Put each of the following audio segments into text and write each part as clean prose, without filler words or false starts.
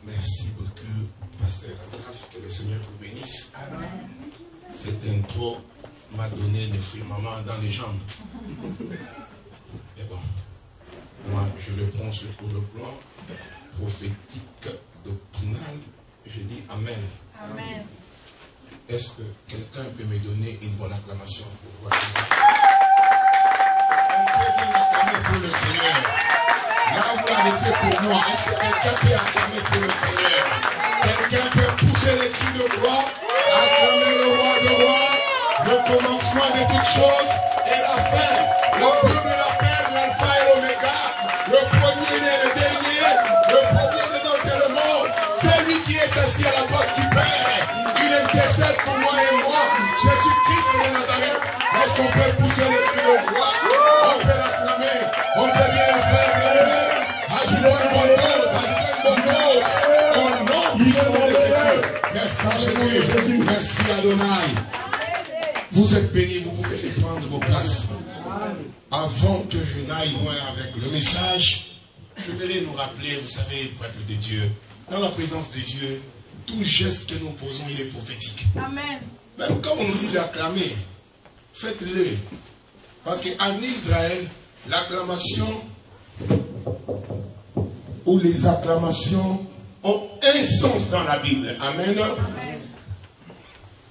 Merci beaucoup, Pasteur Azaf, que le Seigneur vous bénisse. Cette intro m'a donné des fruits maman dans les jambes. Mais bon, moi je le prends sur le plan prophétique, doctrinal. Je dis Amen. Amen. Est-ce que quelqu'un peut me donner une bonne acclamation pour voir? On peut bien acclamer pour le Seigneur. Là, vous l'avez fait pour moi. Est-ce que quelqu'un peut acclamer pour le Seigneur? Quelqu'un peut pousser les cris de gloire, acclamer le roi de rois, le commencement de toutes choses et la fin. Le premier l'appelle l'alpha et l'oméga, le premier et le dernier, le premier de notre monde. C'est lui qui est assis à la droite du Père. Il intercède pour moi et moi. Jésus-Christ de Nazareth. Est-ce qu'on peut pousser les cris de gloire? On peut l'acclamer. On peut bien le faire, bien. Ajoutons une bonne dose. Ajoutons une bonne dose. Au nom puissant de Jésus. Merci Jésus. Merci Adonai. Vous êtes bénis. Vous pouvez reprendre vos places. Avant que je n'aille loin avec le message, je voudrais nous rappeler, vous savez, peuple de Dieu, dans la présence de Dieu, tout geste que nous posons, il est prophétique. Amen. Même quand on nous dit d'acclamer, faites-le. Parce qu'en Israël, l'acclamation ou les acclamations ont un sens dans la Bible. Amen. Amen.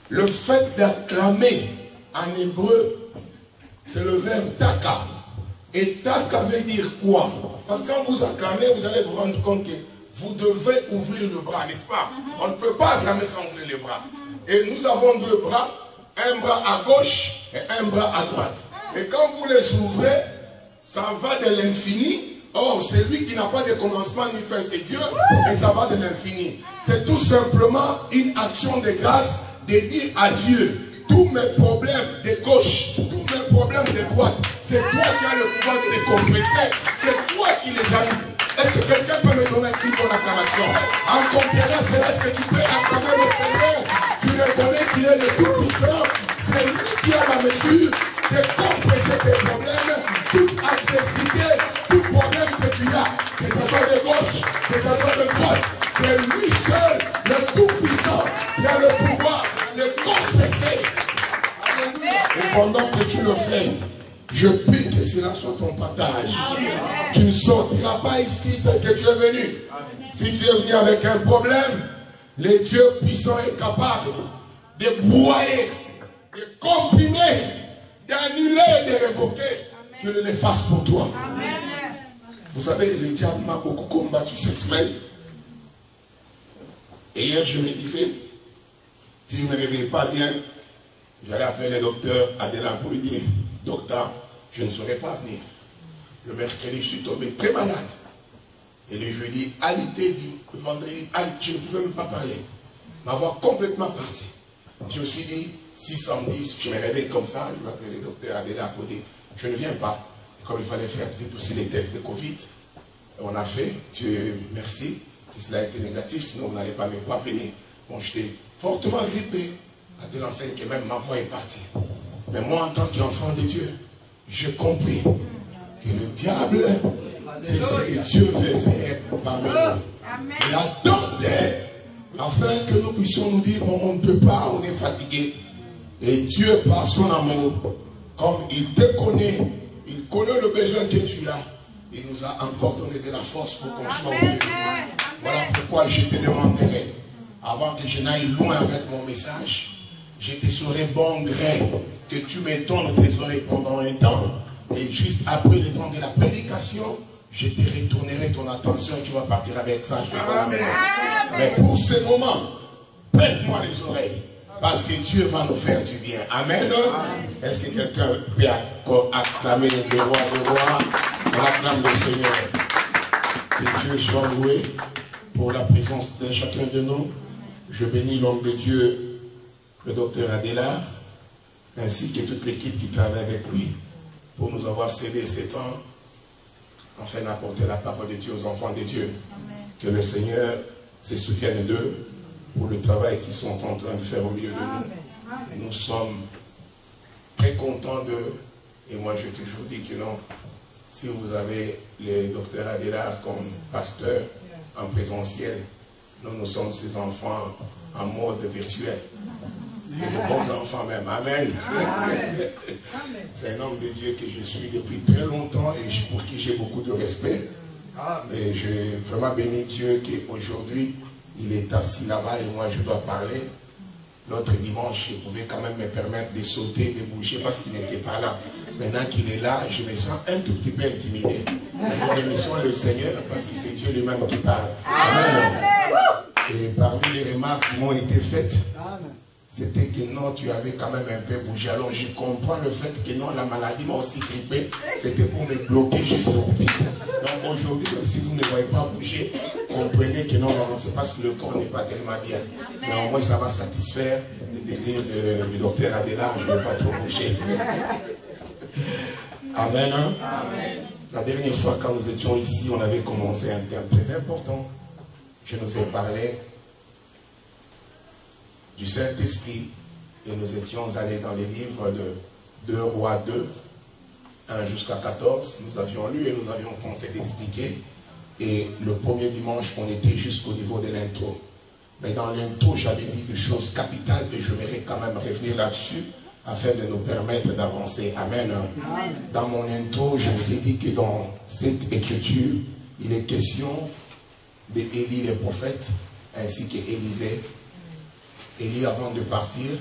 Le fait d'acclamer en hébreu, c'est le verbe taka. Et taka veut dire quoi? Parce que quand vous acclamez, vous allez vous rendre compte que vous devez ouvrir le bras, n'est-ce pas? On ne peut pas acclamer sans ouvrir les bras. Et nous avons deux bras, un bras à gauche et un bras à droite. Et quand vous les ouvrez, ça va de l'infini. Or, celui qui n'a pas de commencement ni fin, c'est Dieu, et ça va de l'infini. C'est tout simplement une action de grâce de dire à Dieu, tous mes problèmes de gauche, tous mes problèmes de droite, c'est toi qui as le pouvoir de les compresser, c'est toi qui les as eu. Est-ce que quelqu'un peut me donner une bonne acclamation? En comprenant cela, est-ce que tu peux acclamer le Seigneur? Tu reconnais qu'il est le Tout-Puissant, c'est lui qui a la mesure de compresser tes problèmes, toute adversité, tout problème que tu as, que ce soit de gauche, que ce soit de droite, c'est lui seul, le Tout-Puissant, qui a le pouvoir de compresser. Et pendant que tu le fais, je prie que cela soit ton partage. Tu ne sortiras pas ici tel que tu es venu. Si tu es venu avec un problème, le Dieu puissant est capable de broyer, de comprimer, d'annuler et de révoquer, que ne le fasse pour toi. Amen. Vous savez, le diable m'a beaucoup combattu cette semaine. Et hier, je me disais, si je ne me réveille pas bien, j'allais appeler le docteur Adela pour lui dire, docteur, je ne saurais pas venir. Le mercredi, je suis tombé très malade. Et le jeudi, alité du vendredi, je ne pouvais même pas parler. Ma voix complètement partie. Je me suis dit, si samedi, je me réveille comme ça, je vais appeler le docteur Adela pour dire, je ne viens pas. Comme il fallait faire aussi les tests de Covid, on a fait, Dieu merci, que cela a été négatif, sinon on n'allait pas me voir venir. Bon, j'étais fortement grippé, à tel enseigne que même ma voix est partie. Mais moi, en tant qu'enfant de Dieu, j'ai compris que le diable, c'est ce que Dieu veut faire parmi nous. Il attendait afin que nous puissions nous dire, bon, on ne peut pas, on est fatigué. Et Dieu, par son amour, comme il te connaît, il connaît le besoin que tu as, il nous a encore donné de la force pour qu'on soit heureux. Voilà pourquoi je te demanderai, avant que je n'aille loin avec mon message, je te serai bon gré que tu me donnes tes oreilles pendant un temps, et juste après le temps de la prédication, je te retournerai ton attention et tu vas partir avec ça. Mais pour ce moment, prête-moi les oreilles, parce que Dieu va nous faire du bien. Amen. Est-ce que quelqu'un peut acclamer le roi de roi? On acclame le Seigneur. Que Dieu soit loué pour la présence de chacun de nous. Je bénis l'homme de Dieu, le docteur Adela, ainsi que toute l'équipe qui travaille avec lui, pour nous avoir cédé ces temps, afin d'apporter la parole de Dieu aux enfants de Dieu. Amen. Que le Seigneur se souviennent d'eux pour le travail qu'ils sont en train de faire au milieu de nous. Nous sommes très contents d'eux. Et moi, j'ai toujours dit que non, si vous avez le docteur Adélard comme pasteur en présentiel, nous sommes ses enfants en mode virtuel. Et de bons enfants même. Amen. C'est un homme de Dieu que je suis depuis très longtemps et pour qui j'ai beaucoup de respect. Et je vraiment bénis Dieu qu'aujourd'hui, il est assis là-bas et moi je dois parler. L'autre dimanche, il pouvait quand même me permettre de sauter, de bouger parce qu'il n'était pas là. Maintenant qu'il est là, je me sens un tout petit peu intimidé. Nous bénissons le Seigneur parce que c'est Dieu lui-même qui parle. Amen. Et parmi les remarques qui m'ont été faites, c'était que non, tu avais quand même un peu bougé. Alors je comprends le fait que non, la maladie m'a aussi grippé. C'était pour me bloquer juste au pied. Donc aujourd'hui, même si vous ne voyez pas bouger, comprenez que non, c'est parce que le corps n'est pas tellement bien. Mais au moins ça va satisfaire le désir du docteur Adélard, je ne vais pas trop bouger. Amen. Hein? Amen. La dernière fois quand nous étions ici, on avait commencé un thème très important. Je nous ai parlé du Saint-Esprit et nous étions allés dans les livres de 2 Rois 2, 1 jusqu'à 14. Nous avions lu et nous avions tenté d'expliquer. Et le premier dimanche, on était jusqu'au niveau de l'intro. Mais dans l'intro, j'avais dit des choses capitales et je voudrais quand même revenir là-dessus afin de nous permettre d'avancer. Amen. Amen. Dans mon intro, je vous ai dit que dans cette écriture, il est question d'Élie le prophète ainsi qu'Élisée. Élie, avant de partir,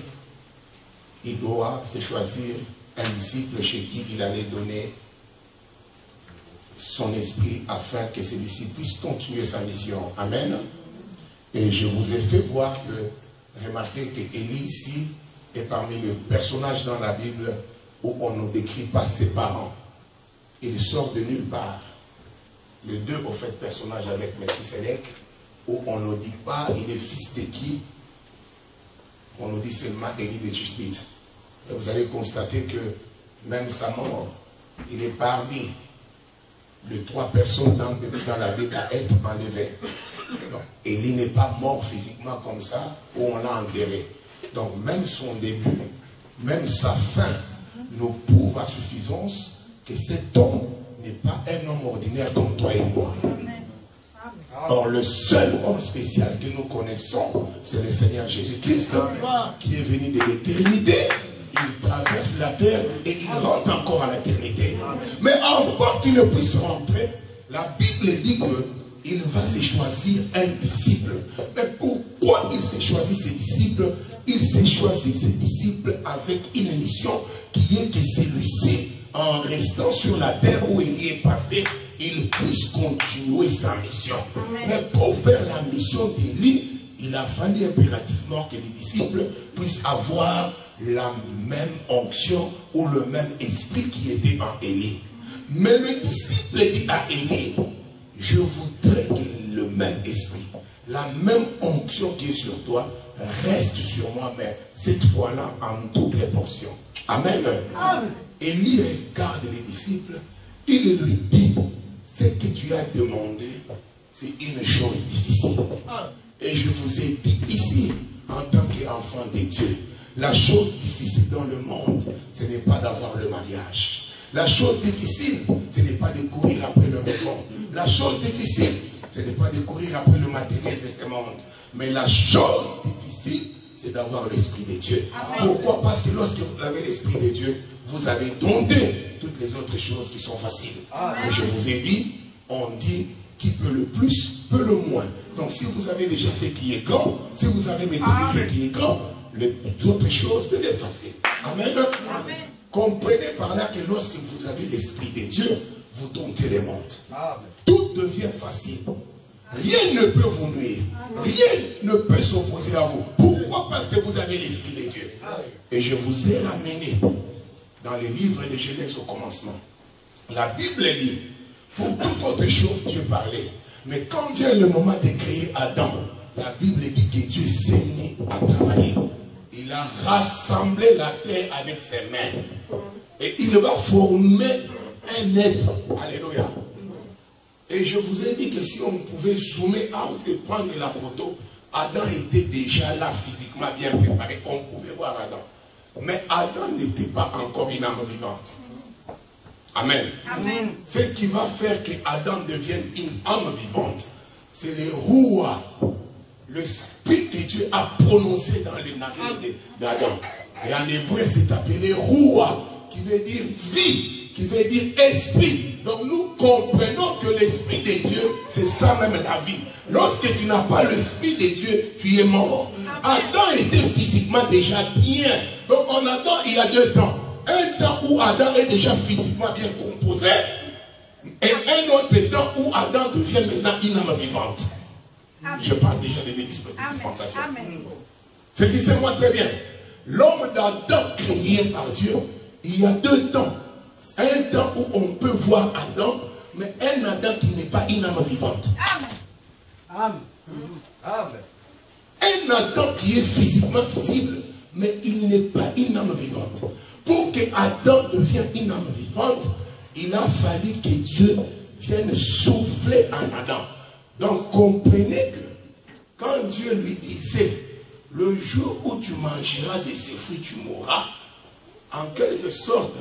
il doit se choisir un disciple chez qui il allait donner son esprit afin que celui-ci puisse continuer sa mission. Amen. Et je vous ai fait voir que, remarquez que Élie ici est parmi les personnages dans la Bible où on ne décrit pas ses parents. Il sort de nulle part. Les deux, au fait, personnages avec Melchisedec, où on ne dit pas il est fils de qui. On nous dit seulement Élie de Tishbit. Et vous allez constater que même sa mort, il est parmi les 3 personnes dans la Bible à être enlevées. Élie n'est pas mort physiquement comme ça, où on l'a enterré. Donc même son début, même sa fin, nous prouve à suffisance que cet homme n'est pas un homme ordinaire comme toi et moi. Or, le seul homme spécial que nous connaissons, c'est le Seigneur Jésus-Christ, qui est venu de l'éternité. Il traverse la terre et il rentre encore à l'éternité. Mais avant qu'il ne puisse rentrer, la Bible dit qu'il va se choisir un disciple. Mais pourquoi il s'est choisi ses disciples? Il s'est choisi ses disciples avec une mission qui est que celui-ci, en restant sur la terre où il y est passé, il puisse continuer sa mission. Mais pour faire la mission d'Élie, il a fallu impérativement que les disciples puissent avoir la même onction ou le même esprit qui était en Élie. Mais le disciple dit à Élie, je voudrais que le même esprit, la même onction qui est sur toi, reste sur moi, mais cette fois-là en double portion. Amen. Amen. Élie regarde les disciples, il lui dit, ce que tu as demandé, c'est une chose difficile. Et je vous ai dit ici, en tant qu'enfant de Dieu, la chose difficile dans le monde, ce n'est pas d'avoir le mariage. La chose difficile, ce n'est pas de courir après le maison. La chose difficile, ce n'est pas de courir après le matériel de ce monde. Mais la chose difficile, c'est d'avoir l'Esprit de Dieu. Amen. Pourquoi? Parce que lorsque vous avez l'Esprit de Dieu, vous avez dompté toutes les autres choses qui sont faciles. Amen. Et je vous ai dit, on dit qui peut le plus, peut le moins. Donc si vous avez déjà ce qui est grand, si vous avez maîtrisé ce qui est grand, les autres choses peuvent être faciles. Amen. Amen. Comprenez par là que lorsque vous avez l'Esprit de Dieu, vous domptez les mondes. Amen. Tout devient facile. Rien ne peut vous nuire. Rien ne peut s'opposer à vous. Pourquoi? Parce que vous avez l'Esprit de Dieu. Et je vous ai ramené dans les livres de Genèse au commencement. La Bible dit, pour toute autre chose, Dieu parlait. Mais quand vient le moment de créer Adam, la Bible dit que Dieu s'est mis à travailler. Il a rassemblé la terre avec ses mains. Et il va former un être. Alléluia. Et je vous ai dit que si on pouvait zoomer out et prendre la photo, Adam était déjà là physiquement bien préparé. On pouvait voir Adam. Mais Adam n'était pas encore une âme vivante. Amen. Amen. Ce qui va faire que Adam devienne une âme vivante, c'est le Roua, l'esprit que Dieu a prononcé dans les narines d'Adam. Et en hébreu, c'est appelé Roua, qui veut dire vie, qui veut dire esprit. Donc nous comprenons que l'esprit de Dieu, c'est ça même la vie. Lorsque tu n'as pas l'esprit de Dieu, tu es mort. Adam était physiquement déjà bien. Donc en Adam, il y a deux temps. Un temps où Adam est déjà physiquement bien composé, et un autre temps où Adam devient maintenant une âme vivante. Amen. Je parle déjà de mes dispensations. Saisissez-moi très bien. L'homme d'Adam créé par Dieu, il y a deux temps. Un temps où on peut voir Adam, mais un Adam qui n'est pas une âme vivante. Amen. Amen. Un Adam qui est physiquement visible, mais il n'est pas une âme vivante. Pour que Adam devienne une âme vivante, il a fallu que Dieu vienne souffler en Adam. Donc comprenez que quand Dieu lui disait, le jour où tu mangeras de ces fruits, tu mourras, en quelque sorte,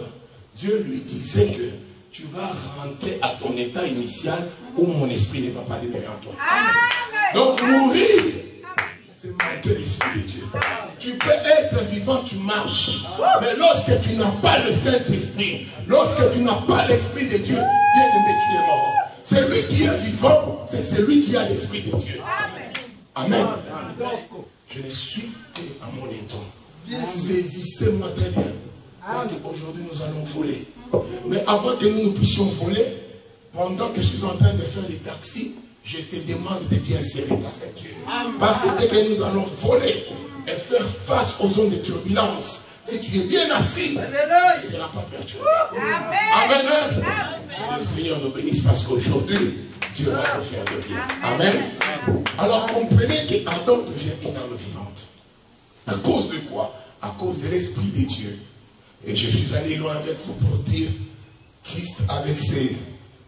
Dieu lui disait que tu vas rentrer à ton état initial où mon esprit ne va pas demeurer en toi. Amen. Donc mourir, c'est manquer l'esprit de Dieu. Tu peux être vivant, tu marches. Mais lorsque tu n'as pas le Saint-Esprit, lorsque tu n'as pas l'Esprit de Dieu, bien aimé, tu es mort. Celui qui est vivant, c'est celui qui a l'Esprit de Dieu. Amen. Je ne suis qu'à mon éton. Saisissez-moi très bien. Parce qu'aujourd'hui nous allons voler. Mais avant que nous puissions voler, pendant que je suis en train de faire les taxis, je te demande de bien serrer ta ceinture. Parce que dès que nous allons voler et faire face aux zones de turbulence, si tu es bien assis, tu ne seras pas perturbé. Amen. Amen. Le Seigneur nous bénisse parce qu'aujourd'hui, Dieu va nous faire de bien. Amen. Alors comprenez qu'Adam devient une âme vivante. À cause de quoi? À cause de l'Esprit de Dieu. Et je suis allé loin avec vous pour dire, Christ avec ses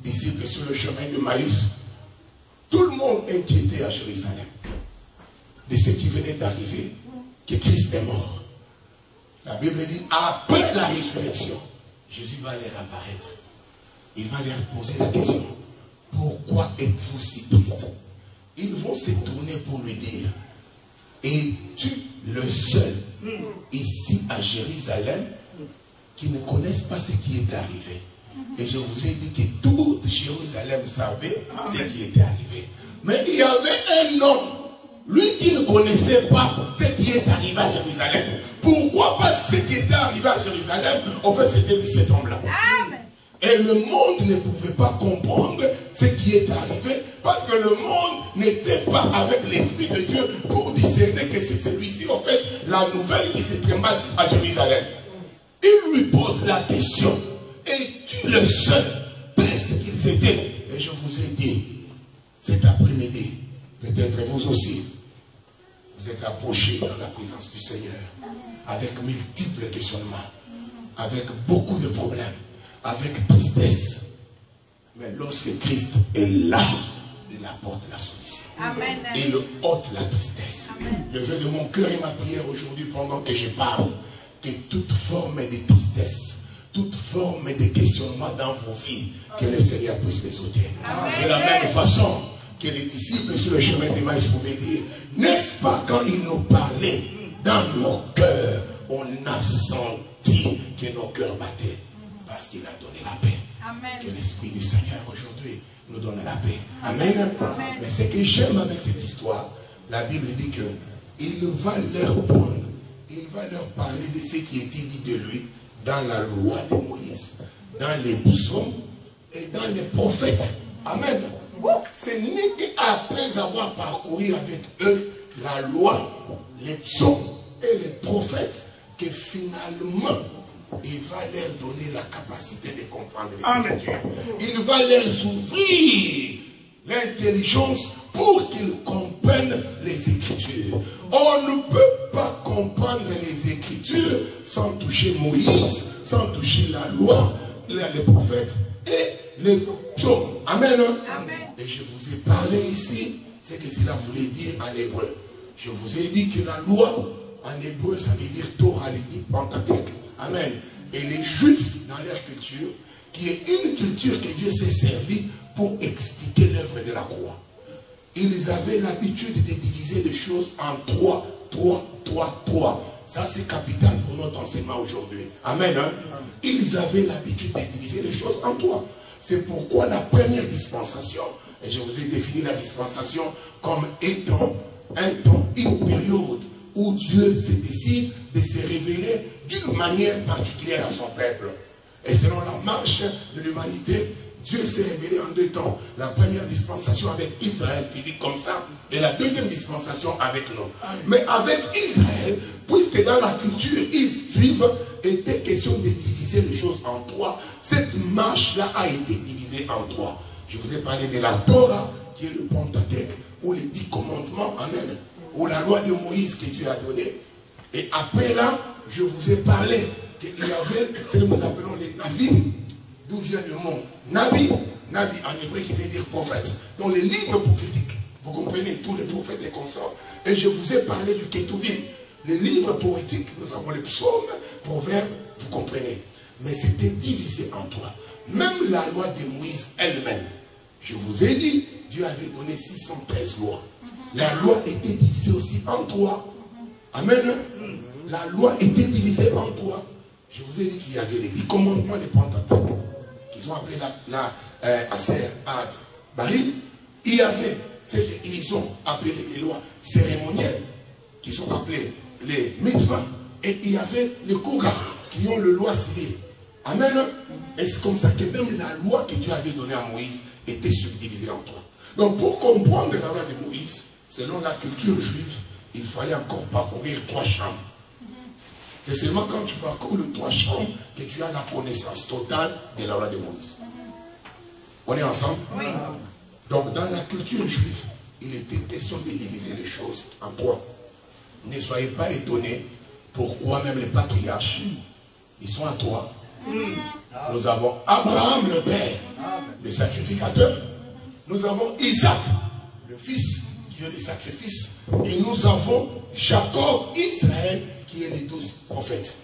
disciples sur le chemin de Maïs, tout le monde inquiétait à Jérusalem de ce qui venait d'arriver, que Christ est mort. La Bible dit, après la résurrection, Jésus va leur apparaître. Il va leur poser la question, pourquoi êtes-vous si tristes? Ils vont se tourner pour lui dire, es-tu le seul ici à Jérusalem qui ne connaissent pas ce qui est arrivé? Et je vous ai dit que tout Jérusalem savait ce qui était arrivé. Mais il y avait un homme, lui qui ne connaissait pas ce qui est arrivé à Jérusalem. Pourquoi? Parce que ce qui était arrivé à Jérusalem, en fait, c'était lui, cet homme-là. Et le monde ne pouvait pas comprendre ce qui est arrivé parce que le monde n'était pas avec l'Esprit de Dieu pour discerner que c'est celui-ci, en fait, la nouvelle qui s'est très mal à Jérusalem. Il lui pose la question, es-tu le seul triste qu'ils étaient? Et je vous ai dit, cet après-midi, peut-être vous aussi, vous êtes approchés dans la présence du Seigneur, avec multiples questionnements, avec beaucoup de problèmes, avec tristesse. Mais lorsque Christ est là, il apporte la solution. Amen. Il ôte la tristesse. Amen. Le vœu de mon cœur et ma prière aujourd'hui, pendant que je parle, que toute forme de tristesse, toute forme de questionnement dans vos vies, que le Seigneur puisse les ôter. De la même façon que les disciples sur le chemin d'Emmaüs pouvaient dire, n'est-ce pas quand il nous parlait dans nos cœurs, on a senti que nos cœurs battaient, parce qu'il a donné la paix. Amen. Que l'Esprit du Seigneur aujourd'hui nous donne la paix. Amen. Amen. Mais ce que j'aime avec cette histoire, la Bible dit que il va leur prendre, il va leur parler de ce qui était dit de lui dans la loi de Moïse, dans les psaumes et dans les prophètes. Amen. Ce n'est qu'après avoir parcouru avec eux la loi, les psaumes et les prophètes que finalement il va leur donner la capacité de comprendre les Écritures. Il va leur ouvrir l'intelligence pour qu'ils comprennent les Écritures. On ne peut pas comprendre les Écritures sans toucher Moïse, sans toucher la loi, les prophètes et les psaumes. Amen. Amen. Et je vous ai parlé ici, c'est que cela voulait dire en hébreu. Je vous ai dit que la loi, en hébreu, ça veut dire Torah, les 10 Pentateuque. Amen. Et les Juifs, dans leur culture, qui est une culture que Dieu s'est servi pour expliquer l'œuvre de la croix. Ils avaient l'habitude de diviser les choses en 3. Ça, c'est capital pour notre enseignement aujourd'hui. Amen. Hein? Ils avaient l'habitude de diviser les choses en 3. C'est pourquoi la première dispensation, et je vous ai défini la dispensation comme étant un temps, une période où Dieu se décide de se révéler d'une manière particulière à son peuple. Et selon la marche de l'humanité, Dieu s'est révélé en 2 temps. La première dispensation avec Israël, physique comme ça, et la deuxième dispensation avec nous. Mais avec Israël, puisque dans la culture juive, était question de diviser les choses en 3, cette marche-là a été divisée en 3. Je vous ai parlé de la Torah, qui est le Pentateuque, ou les 10 commandements, amen, ou la loi de Moïse que Dieu a donnée. Et après là, je vous ai parlé qu'il y avait, c'est ce que nous appelons les Navim. D'où vient le mot Nabi? Nabi en hébreu qui veut dire prophète. Dans les livres prophétiques, vous comprenez, tous les prophètes et consorts. Et je vous ai parlé du Ketuvim. Les livres poétiques, nous avons les psaumes, proverbes, vous comprenez. Mais c'était divisé en 3. Même la loi de Moïse elle-même. Je vous ai dit, Dieu avait donné 613 lois. La loi était divisée aussi en 3. Amen. La loi était divisée en 3. Je vous ai dit qu'il y avait les 10 commandements des Pentateuque, qu'ils ont appelé la Aser, Ad, Barim. Il y avait ce qu'ils ont appelé les lois cérémonielles, qui sont appelées les mitzvahs, et il y avait les Koga, qui ont le loi civile. Amen. Et c'est comme ça que même la loi que Dieu avait donnée à Moïse était subdivisée en 3. Donc pour comprendre la loi de Moïse, selon la culture juive, il fallait encore parcourir 3 chambres. C'est seulement quand tu parcours le 3 chambres que tu as la connaissance totale de la loi de Moïse. On est ensemble? Oui. Donc dans la culture juive, il était question de diviser les choses en 3. Ne soyez pas étonnés pourquoi même les patriarches, ils sont à 3. Nous avons Abraham le père, le sacrificateur. Nous avons Isaac, le fils qui est le sacrifice. Et nous avons Jacob, Israël, qui est les 12 prophètes.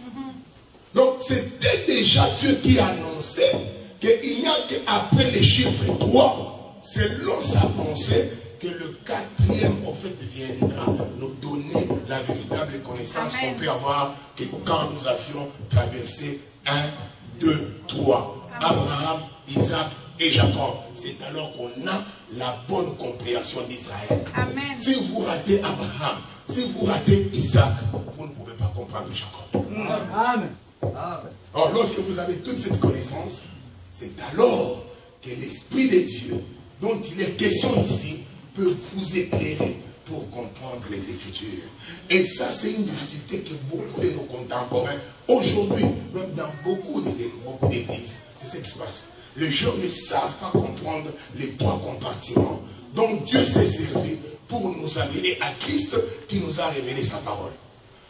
Donc c'était déjà Dieu qui annonçait qu'il n'y a qu'après les chiffres 3, selon sa pensée, que le 4e prophète viendra nous donner la véritable connaissance qu'on peut avoir que quand nous avions traversé 1, 2, 3. Abraham, Isaac et Jacob. C'est alors qu'on a la bonne compréhension d'Israël. Si vous ratez Abraham, si vous ratez Isaac, vous ne pouvez pas comprendre Jacob. Amen. Or, lorsque vous avez toute cette connaissance, c'est alors que l'Esprit de Dieu, dont il est question ici, peut vous éclairer pour comprendre les Écritures. Et ça, c'est une difficulté que beaucoup de nos contemporains, aujourd'hui, même dans beaucoup d'églises, c'est ce qui se passe. Les gens ne savent pas comprendre les 3 compartiments dont Dieu s'est servi pour nous amener à Christ qui nous a révélé sa parole.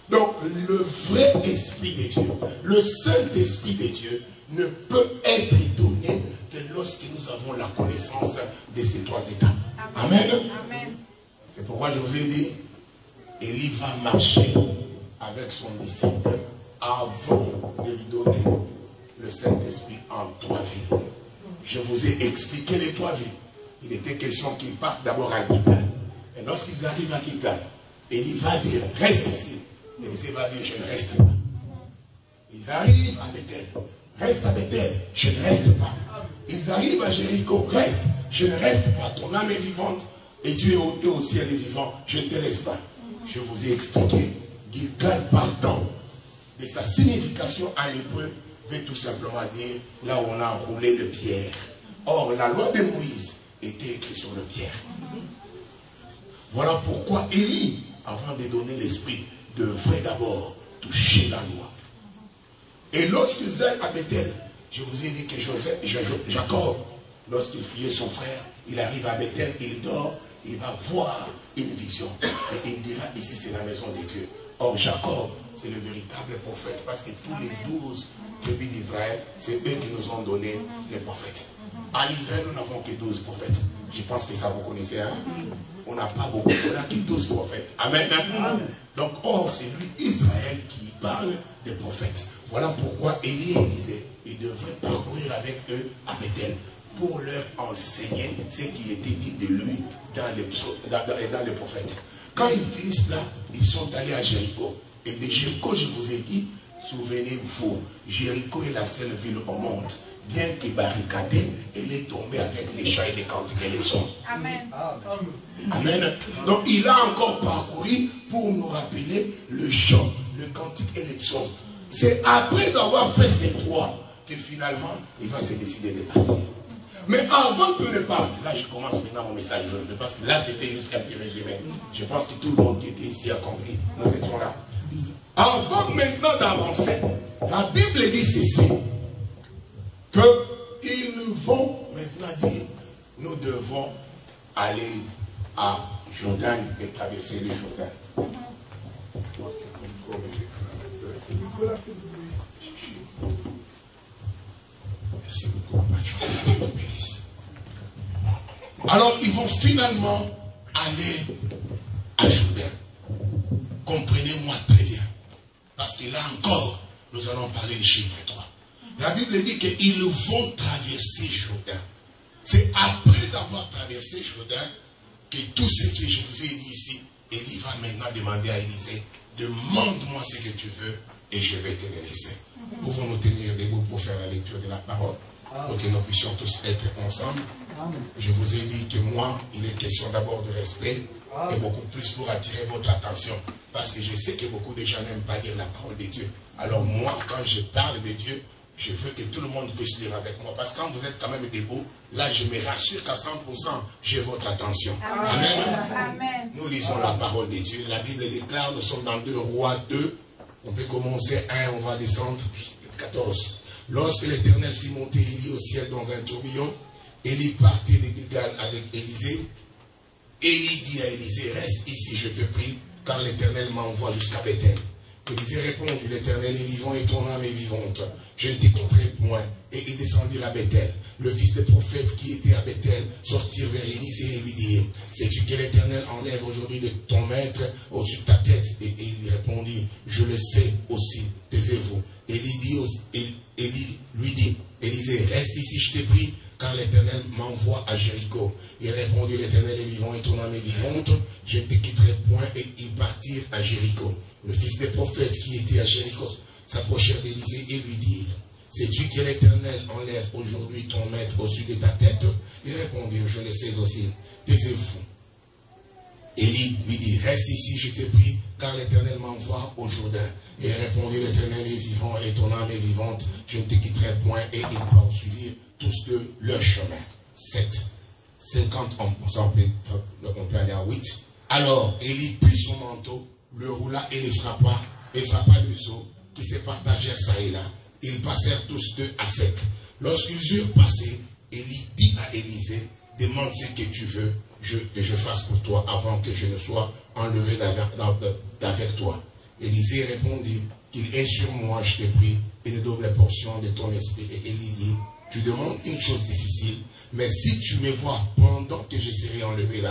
Donc, le vrai Esprit de Dieu, le Saint-Esprit de Dieu, ne peut être donné que lorsque nous avons la connaissance de ces 3 étapes. Amen. Amen. C'est pourquoi je vous ai dit, Élie va marcher avec son disciple avant de lui donner le Saint-Esprit en 3 villes. Je vous ai expliqué les 3 villes. Il était question qu'ils partent d'abord à Gilgal. Et lorsqu'ils arrivent à Gilgal, Élie va dire, reste ici. Élisée va dire, je ne reste pas. Ils arrivent à Bethel. Reste à Bethel, je ne reste pas. Ils arrivent à Jéricho, reste, je ne reste pas. Ton âme est vivante et Dieu est au ciel est vivant, je ne te laisse pas. Je vous ai expliqué, Gilgal partant de sa signification à l'hébreu veut tout simplement dire là où on a roulé le pierre. Or, la loi de Moïse était écrite sur le pierre. Voilà pourquoi Élie, avant de donner l'esprit, devrait d'abord toucher la loi. Et lorsqu'ils allaient à Bethel, je vous ai dit que Jacob, lorsqu'il fuyait son frère, il arrive à Bethel, il dort, il va voir une vision. Et il dira, ici c'est la maison de Dieu. Or Jacob, c'est le véritable prophète, parce que tous les 12 tribus d'Israël, c'est eux qui nous ont donné les prophètes. En Israël, nous n'avons que 12 prophètes. Je pense que ça vous connaissez. Hein? On n'a pas beaucoup, on n'a que 12 prophètes. Amen. Amen. Donc, or, c'est lui, Israël, qui parle des prophètes. Voilà pourquoi Élie disait, il devrait parcourir avec eux à Bethel pour leur enseigner ce qui était dit de lui dans les prophètes. Quand ils finissent là, ils sont allés à Jéricho. Et de Jéricho, je vous ai dit, souvenez-vous, Jéricho est la seule ville au monde. Bien que barricadée, elle est tombée avec les chants et les cantiques et les sons. Amen. Amen. Donc il a encore parcouru pour nous rappeler le chant, le cantique et les psaumes. C'est après avoir fait ces trois que finalement il va se décider de partir. Mais avant que ne parte, là je commence maintenant mon message, parce que là c'était juste un petit résumé. Je pense que tout le monde qui était ici a compris. Nous étions là. Avant maintenant d'avancer, la Bible dit ceci. Qu'ils nous vont maintenant dire, nous devons aller à Jourdain et traverser le Jourdain. Merci beaucoup. Alors ils vont finalement aller à Jourdain. Comprenez-moi très bien. Parce que là encore, nous allons parler du chiffre 3. La Bible dit qu'ils vont traverser Jourdain. C'est après avoir traversé Jourdain que tout ce que je vous ai dit ici, Élie va maintenant demander à Élisée, demande-moi ce que tu veux et je vais te le laisser. Pouvons nous tenir debout pour faire la lecture de la parole, pour que nous puissions tous être ensemble. Je vous ai dit que moi, il est question d'abord de respect et beaucoup plus pour attirer votre attention. Parce que je sais que beaucoup de gens n'aiment pas lire la parole de Dieu. Alors moi, quand je parle de Dieu, je veux que tout le monde puisse lire avec moi. Parce que quand vous êtes quand même debout, là je me rassure qu'à 100%, j'ai votre attention. Amen. Amen. Nous lisons la parole de Dieu. La Bible déclare, nous sommes dans 2 Rois 2. On peut commencer 1, on va descendre jusqu'à 14. Lorsque l'Éternel fit monter Élie au ciel dans un tourbillon, Élie partait de Gilgal avec Élisée. Élie dit à Élisée, reste ici, je te prie, car l'Éternel m'envoie jusqu'à Bethel. Élisée répondit, l'Éternel est vivant et ton âme est vivante. Je ne t'écouterai point. Et ils descendirent à Bethel. Le fils des prophètes qui était à Bethel sortirent vers Élisée et lui dirent, sais-tu que l'Éternel enlève aujourd'hui de ton maître au-dessus de ta tête? Et il répondit, je le sais aussi, taisez-vous. Élie lui dit, Élisée, reste ici, je te prie, car l'Éternel m'envoie à Jéricho. Il répondit, l'Éternel est vivant et ton âme est vivante, je ne te quitterai point. Et ils partirent à Jéricho. Le fils des prophètes qui était à Jéricho s'approchèrent d'Élisée et lui dirent, sais-tu que l'Éternel enlève aujourd'hui ton maître au-dessus de ta tête? Il répondit, je le sais aussi, taisez-vous. Élie lui dit, reste ici, je te prie, car l'Éternel m'envoie au Jourdain. Et il répondit, l'Éternel est vivant et ton âme est vivante, je ne te quitterai point. Et ils poursuivirent tous deux leur chemin. 7. 50, on peut aller à 8. Alors, Élie prit son manteau, le roula et les frappa les eaux qui se partagèrent ça et là. Ils passèrent tous deux à sec. Lorsqu'ils eurent passé, Élie dit à Élisée, demande ce que tu veux que je fasse pour toi avant que je ne sois enlevé d'avec toi. Élisée répondit, qu'il est sur moi, je te prie, une double portion de ton esprit. Et Élie dit, tu demandes une chose difficile, mais si tu me vois pendant que je serai enlevé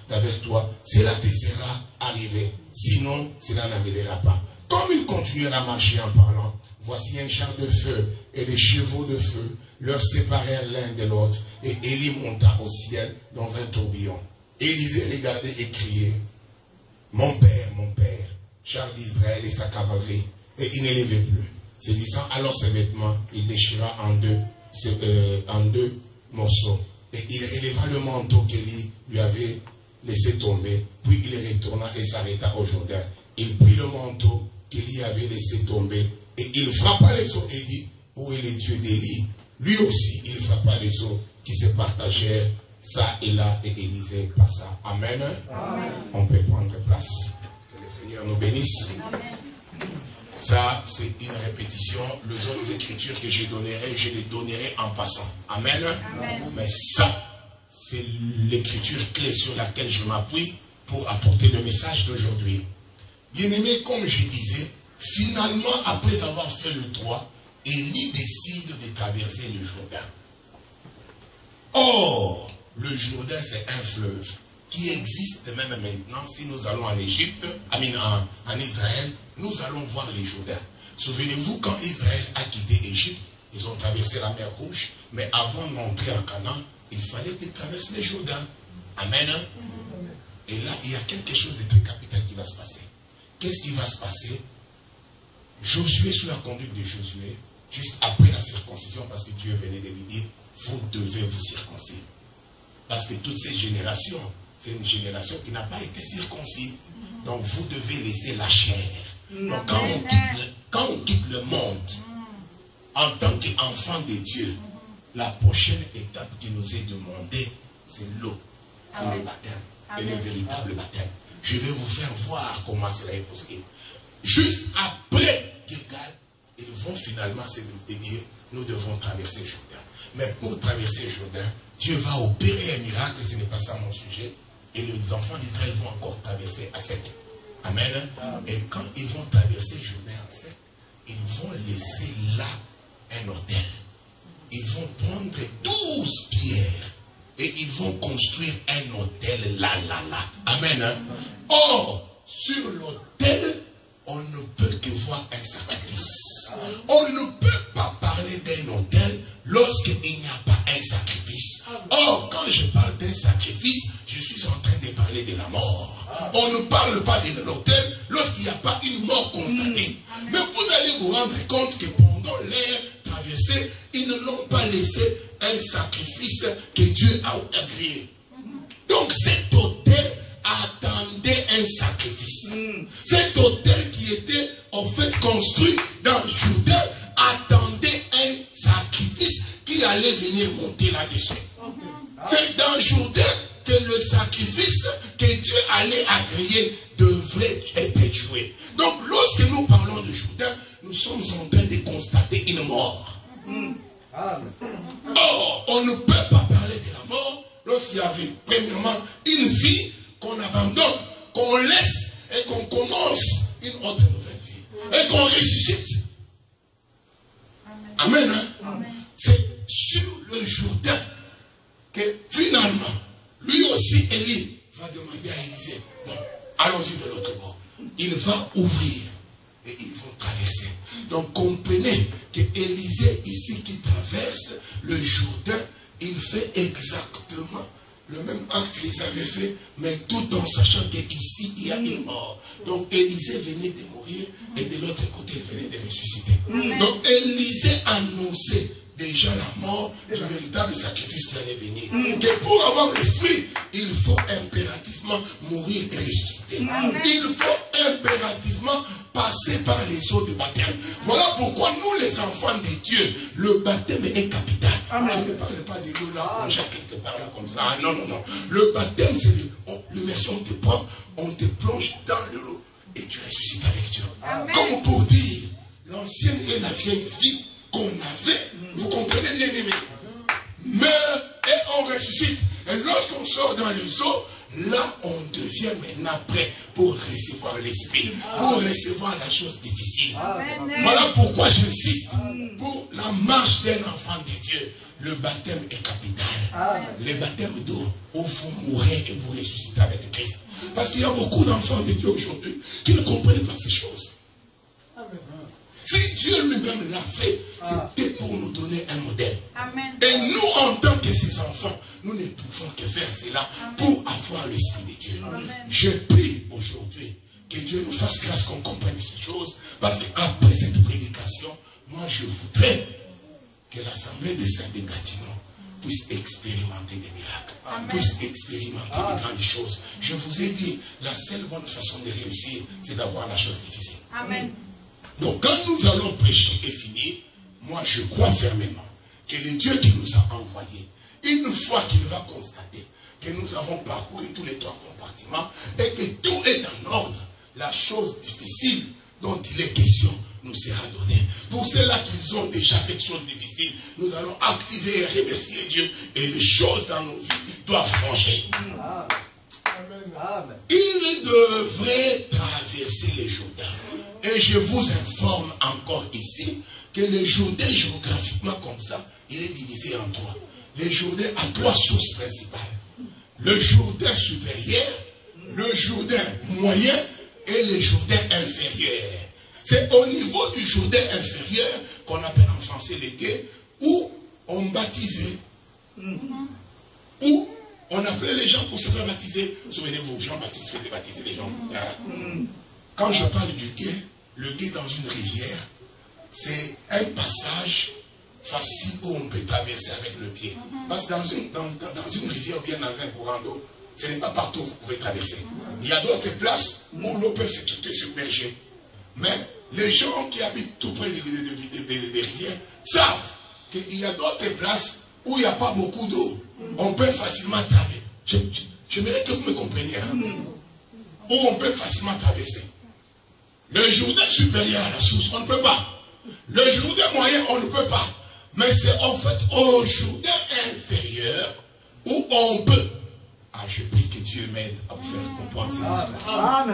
d'avec toi, cela te sera arrivé. Sinon, cela n'arrivera pas. Comme ils continuèrent à marcher en parlant, voici un char de feu et des chevaux de feu leur séparèrent l'un de l'autre. Et Élie monta au ciel dans un tourbillon. Élisée regardait et criait, mon père, char d'Israël et sa cavalerie. Et il ne levait plus. Saisissant alors ses vêtements, il déchira en deux morceaux. Et il releva le manteau qu'Élie lui avait laissé tomber. Puis il retourna et s'arrêta au Jourdain. Il prit le manteau qu'Élie avait laissé tomber. Et il frappa les eaux et dit, où est le Dieu d'Élie? Lui aussi, il frappa les eaux qui se partagèrent ça et là. Et Élisée passa. Amen. Amen. On peut prendre place. Que le Seigneur nous bénisse. Amen. Ça, c'est une répétition. Les autres écritures que je les donnerai en passant. Amen. Amen. Mais ça, c'est l'écriture clé sur laquelle je m'appuie pour apporter le message d'aujourd'hui. Bien-aimé, comme je disais, finalement, après avoir fait le 3, Élie décide de traverser le Jourdain. Or, le Jourdain, c'est un fleuve qui existe même maintenant. Si nous allons en Égypte, en Israël, nous allons voir les Jourdains. Souvenez-vous, quand Israël a quitté Égypte, ils ont traversé la mer Rouge, mais avant d'entrer en Canaan, il fallait qu'ils traversent les Jourdains. Amen. Et là, il y a quelque chose de très capital qui va se passer. Qu'est-ce qui va se passer? Josué, sous la conduite de Josué, juste après la circoncision, parce que Dieu venait de lui dire, vous devez vous circoncire. Parce que toute cette génération, c'est une génération qui n'a pas été circoncis. Donc vous devez laisser la chair. Donc quand on quitte le monde, en tant qu'enfant de Dieu, la prochaine étape qui nous est demandée, c'est l'eau. C'est le baptême. Et le véritable baptême. Je vais vous faire voir comment cela est possible. Juste après Gilgal, ils vont finalement se dire, nous devons traverser le Jourdain. Mais pour traverser le Jourdain, Dieu va opérer un miracle, ce n'est pas ça mon sujet. Et les enfants d'Israël vont encore traverser à sec. Amen. Et quand ils vont traverser le Jourdain à sec, ils vont laisser là un autel. Ils vont prendre 12 pierres et ils vont construire un autel là. Amen. Or, sur l'autel, on ne peut que voir un sacrifice. On ne peut pas parler d'un autel lorsqu'il n'y a pas un sacrifice. Or, quand je parle d'un sacrifice, je suis en train de parler de la mort. On ne parle pas de l'autel lorsqu'il n'y a pas une mort constatée. Mais vous allez vous rendre compte que pendant l'ère traversée, ils ne l'ont pas laissé un sacrifice que Dieu a agréé. Donc cet autel attendait un sacrifice. Cet autel qui était en fait construit dans le Jourdain attendait un sacrifice qui allait venir monter là-dessus. C'est dans le Jourdain que le sacrifice que Dieu allait agréer devrait être joué. Donc lorsque nous parlons de Jourdain, nous sommes en train de constater une mort. Or, on ne peut pas parler de la mort lorsqu'il y avait premièrement une vie qu'on abandonne, qu'on laisse et qu'on commence une autre nouvelle vie. Et qu'on ressuscite. Amen. C'est sur le Jourdain que finalement, lui aussi, Élie, va demander à Élisée, bon, allons-y de l'autre bord. Il va ouvrir et ils vont traverser. Donc comprenez que Élisée ici qui traverse le Jourdain, il fait exactement le même acte qu'ils avaient fait, mais tout en sachant qu'ici il y a une mort. Donc Élisée venait de mourir et de l'autre côté il venait de ressusciter. Donc Élisée annonçait déjà la mort du véritable sacrifice qui allait venir. Que pour avoir l'esprit, il faut impérativement mourir et ressusciter. Il faut impérativement passer par les eaux de baptême. Voilà pourquoi nous les enfants de Dieu, le baptême est capital. Je ne parle pas de l'eau là, on jette quelque part là comme ça. Ah, non. Le baptême, c'est l'immersion, on te prend, on te plonge dans l'eau et tu ressuscites avec Dieu. Comme pour dire, l'ancienne et la vieille vie qu'on avait, vous comprenez bien aimé, meurt et on ressuscite. Et lorsqu'on sort dans les eaux, là on devient maintenant prêt pour recevoir l'esprit, pour recevoir la chose difficile. Voilà pourquoi j'insiste, pour la marche d'un enfant de Dieu, le baptême est capital. Le baptême d'eau, où vous mourrez et vous ressuscitez avec Christ. Parce qu'il y a beaucoup d'enfants de Dieu aujourd'hui qui ne comprennent pas ces choses. Si Dieu lui-même l'a fait, c'était pour nous donner un modèle. Et nous, en tant que ses enfants, nous ne pouvons que faire cela pour avoir l'Esprit de Dieu. Je prie aujourd'hui que Dieu nous fasse grâce qu'on comprenne ces choses. Parce qu'après cette prédication, moi je voudrais que l'Assemblée des Saints de Gatineau puisse expérimenter des miracles, puisse expérimenter de grandes choses. Je vous ai dit, la seule bonne façon de réussir, c'est d'avoir la chose difficile. Donc quand nous allons prêcher et finir, moi je crois fermement que le Dieu qui nous a envoyés, une fois qu'il va constater que nous avons parcouru tous les 3 compartiments et que tout est en ordre, la chose difficile dont il est question nous sera donnée. Pour ceux-là qui ont déjà fait des choses difficiles, nous allons activer et remercier Dieu et les choses dans nos vies doivent changer. Il devrait traverser les Jourdains. Et je vous informe encore ici que le Jourdain géographiquement comme ça, il est divisé en 3. les Jourdains à trois sources principales. Le Jourdain supérieur, le Jourdain moyen et le Jourdain inférieur. C'est au niveau du Jourdain inférieur qu'on appelle en français les quais, où on baptisait. Où on appelait les gens pour se faire baptiser. Souvenez-vous, Jean-Baptiste faisait baptiser les gens. Quand je parle du gué, le gué dans une rivière, c'est un passage facile où on peut traverser avec le pied. Parce que dans une rivière ou bien dans un courant d'eau, ce n'est pas partout où vous pouvez traverser. Il y a d'autres places où l'eau peut se submerger. Mais les gens qui habitent tout près des rivières savent qu'il y a d'autres places où il n'y a pas beaucoup d'eau. On peut facilement traverser. J'aimerais que vous me compreniez. Où on peut facilement traverser. Le Jourdain supérieur à la source, on ne peut pas. Le Jourdain moyen, on ne peut pas. Mais c'est en fait au Jourdain inférieur où on peut. Ah, je prie que Dieu m'aide à vous faire comprendre ces histoires.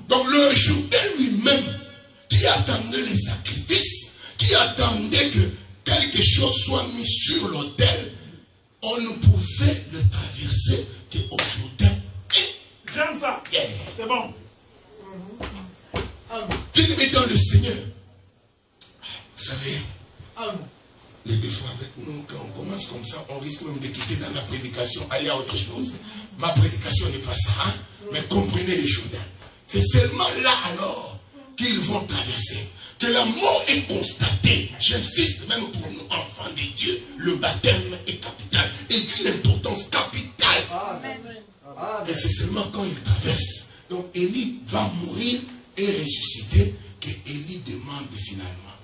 Donc le Jourdain lui-même, qui attendait les sacrifices, qui attendait que quelque chose soit mis sur l'autel, on ne pouvait le traverser qu'au Jourdain. J'aime ça. Yeah. C'est bon. Bien-aimés dans le Seigneur, vous savez, les défauts avec nous, quand on commence comme ça, on risque même de quitter dans la prédication, aller à autre chose. Ma prédication n'est pas ça, hein? Mais comprenez les Jourdains. C'est seulement là alors qu'ils vont traverser. Que la mort est constatée. J'insiste même pour nous, enfants de Dieu, le baptême est capital et d'une importance capitale. Amen. Et c'est seulement quand il traverse. Donc Élie va mourir et ressusciter que Élie demande finalement.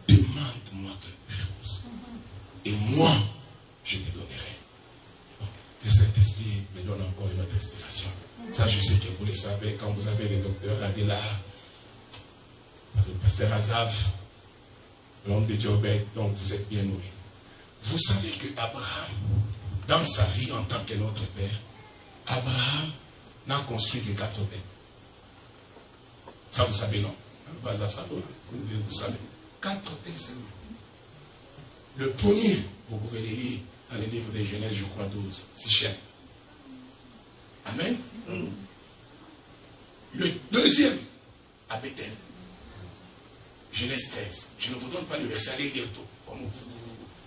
Demande-moi quelque chose. Et moi, je te donnerai. Le Saint-Esprit me donne encore une autre inspiration. Ça, je sais que vous le savez, quand vous avez le docteur Adela, le pasteur Azaf, l'homme de Diobet, donc vous êtes bien nourris. Vous savez que Abraham, dans sa vie en tant que notre père, Abraham n'a construit que 4 hôtels. Ça, vous savez, non? Azaf, ça, vous savez. 4 hôtels seulement. Le premier, vous pouvez le lire dans les livres de Genèse, je crois 12, Sichem. Amen. Le deuxième, à Bethel. Genèse 13. Je ne vous donne pas le verset, allez lire tout, comme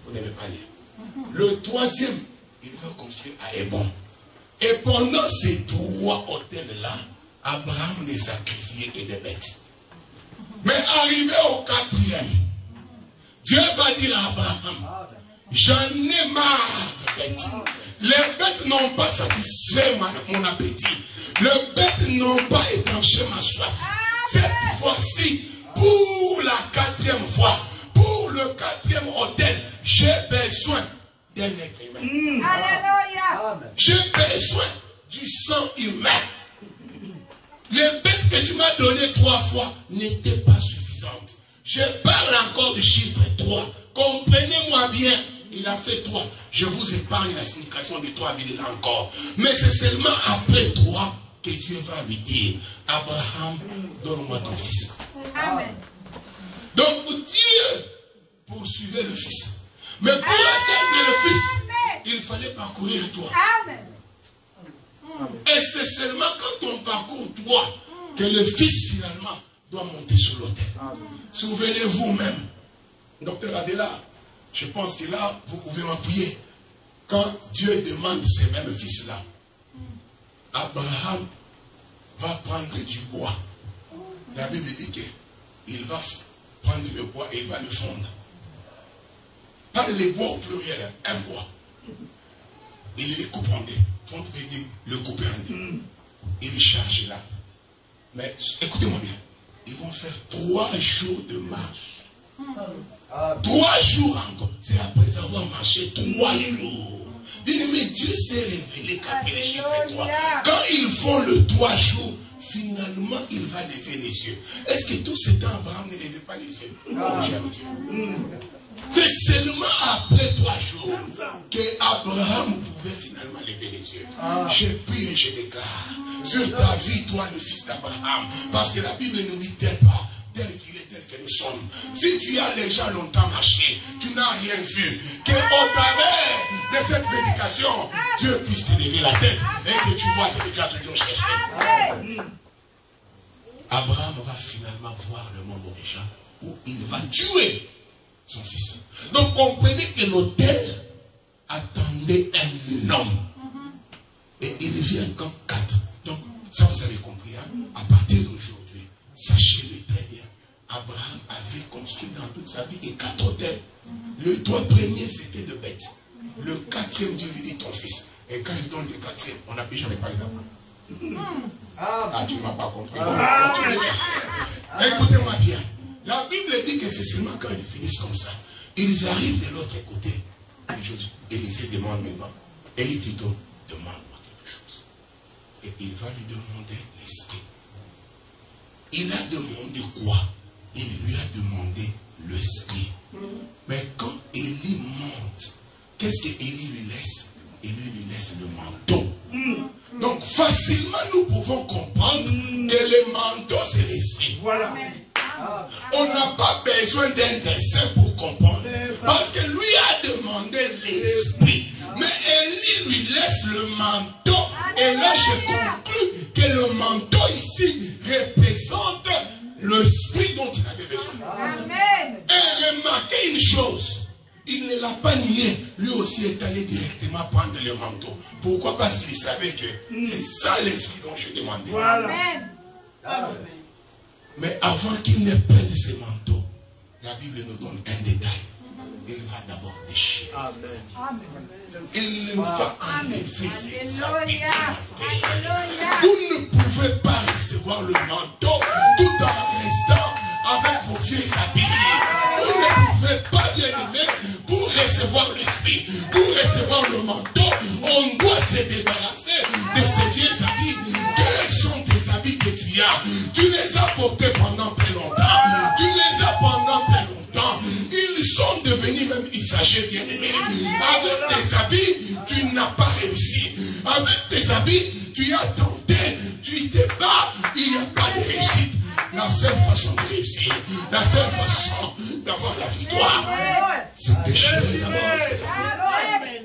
vous n'aimez pas lire. Le troisième, il va construire à Hébron. Et pendant ces 3 hôtels-là, Abraham ne sacrifiait que des bêtes. Mais arrivé au 4e, Dieu va dire à Abraham, j'en ai marre de bêtes. Les bêtes n'ont pas satisfait mon appétit. Les bêtes n'ont pas étanché ma soif. Cette fois-ci, pour la 4e fois, pour le 4e hôtel, j'ai besoin d'un être humain. Alléluia. J'ai besoin du sang humain. Les bêtes que tu m'as données 3 fois n'étaient pas suffisantes. Je parle encore du chiffre 3. Comprenez-moi bien. Il a fait 3. Je vous épargne la signification des 3 villes encore. Mais c'est seulement après 3 que Dieu va lui dire, Abraham, donne-moi ton fils. Amen. Donc Dieu poursuivait le fils. Mais pour atteindre le fils, il fallait parcourir 3. Amen. Et c'est seulement quand on parcourt 3 que le fils finalement doit monter sur l'autel. Souvenez-vous même, docteur Adela, je pense que là, vous pouvez m'appuyer. Quand Dieu demande ces mêmes fils-là, Abraham va prendre du bois. La Bible dit qu'il va prendre le bois et il va le fondre. Pas les bois au pluriel, un bois. Il les coupe en deux. Fondre veut dire le couper en deux. Il les charge là. Mais écoutez-moi bien. Ils vont faire 3 jours de marche. 3 jours encore. C'est après avoir marché 3 jours. Bien-aimé, Dieu s'est révélé qu'après le chiffre 3. Quand ils font le 3 jours, finalement, il va lever les yeux. Est-ce que tout ce temps, Abraham ne levait pas les yeux? Non, jamais Dieu. C'est seulement après 3 jours que Abraham pouvait finalement lever les yeux. Je prie et je déclare sur ta vie, toi, le fils d'Abraham. Parce que la Bible ne nous dit pas tel qu'il est, tel que nous sommes. Si tu as déjà longtemps marché, tu n'as rien vu, qu'au travers de cette prédication, Dieu puisse te lever la tête et que tu vois ce que tu as toujours cherché. Abraham va finalement voir le monde déjà où il va tuer son fils. Donc comprenez que l'autel attendait un homme. Et il vient comme 4. Donc ça vous avez compris. Hein? À partir d'aujourd'hui, sachez-le très bien. Abraham avait construit dans toute sa vie 4 autels. Le 3 premiers c'était de bêtes. Le 4e, Dieu lui dit ton fils. Et quand il donne le 4e, on n'a plus jamais parlé d'Abraham. Ah, tu ne m'as pas compris. Écoutez-moi bien. La Bible dit que c'est seulement quand ils finissent comme ça. Ils arrivent de l'autre côté. Élisée demande maintenant. Élie plutôt demande-moi quelque chose. Et il va lui demander l'esprit. Il a demandé quoi? Il lui a demandé l'esprit. Mais quand Élie monte, qu'est-ce que Élie lui laisse? Élie lui laisse le manteau. Donc facilement nous pouvons comprendre que le manteau c'est l'esprit. Voilà. On n'a pas besoin d'un dessin pour comprendre. Parce que lui a demandé l'esprit. Mais Élie lui laisse le manteau. Et là je conclus que le manteau ici représente l'esprit dont il avait besoin. Amen. Et remarquez une chose. Il ne l'a pas nié. Lui aussi est allé directement prendre le manteau. Pourquoi? Parce qu'il savait que c'est ça l'esprit dont je demandais. Voilà. Amen. Mais avant qu'il ne prenne ce manteau, la Bible nous donne un détail. Il va d'abord déchirer. Il va enlever ses habits. Vous ne pouvez pas recevoir le manteau tout en restant avec vos vieux habits. Vous ne pouvez pas, bien aimé, pour recevoir l'esprit, pour recevoir le manteau, on doit se débarrasser de ces vieux habits. Quels sont tes habits que tu as? Tu les as portés pendant très longtemps. Tu les as pendant très longtemps. Ils sont devenus même usagers, bien aimés. Avec tes habits, tu n'as pas réussi. Avec tes habits, tu as tenté, tu t'es bats, il n'y a pas de réussite. La seule façon de réussir, la seule façon d'avoir la victoire, c'est de déchirer d'abord ses habits.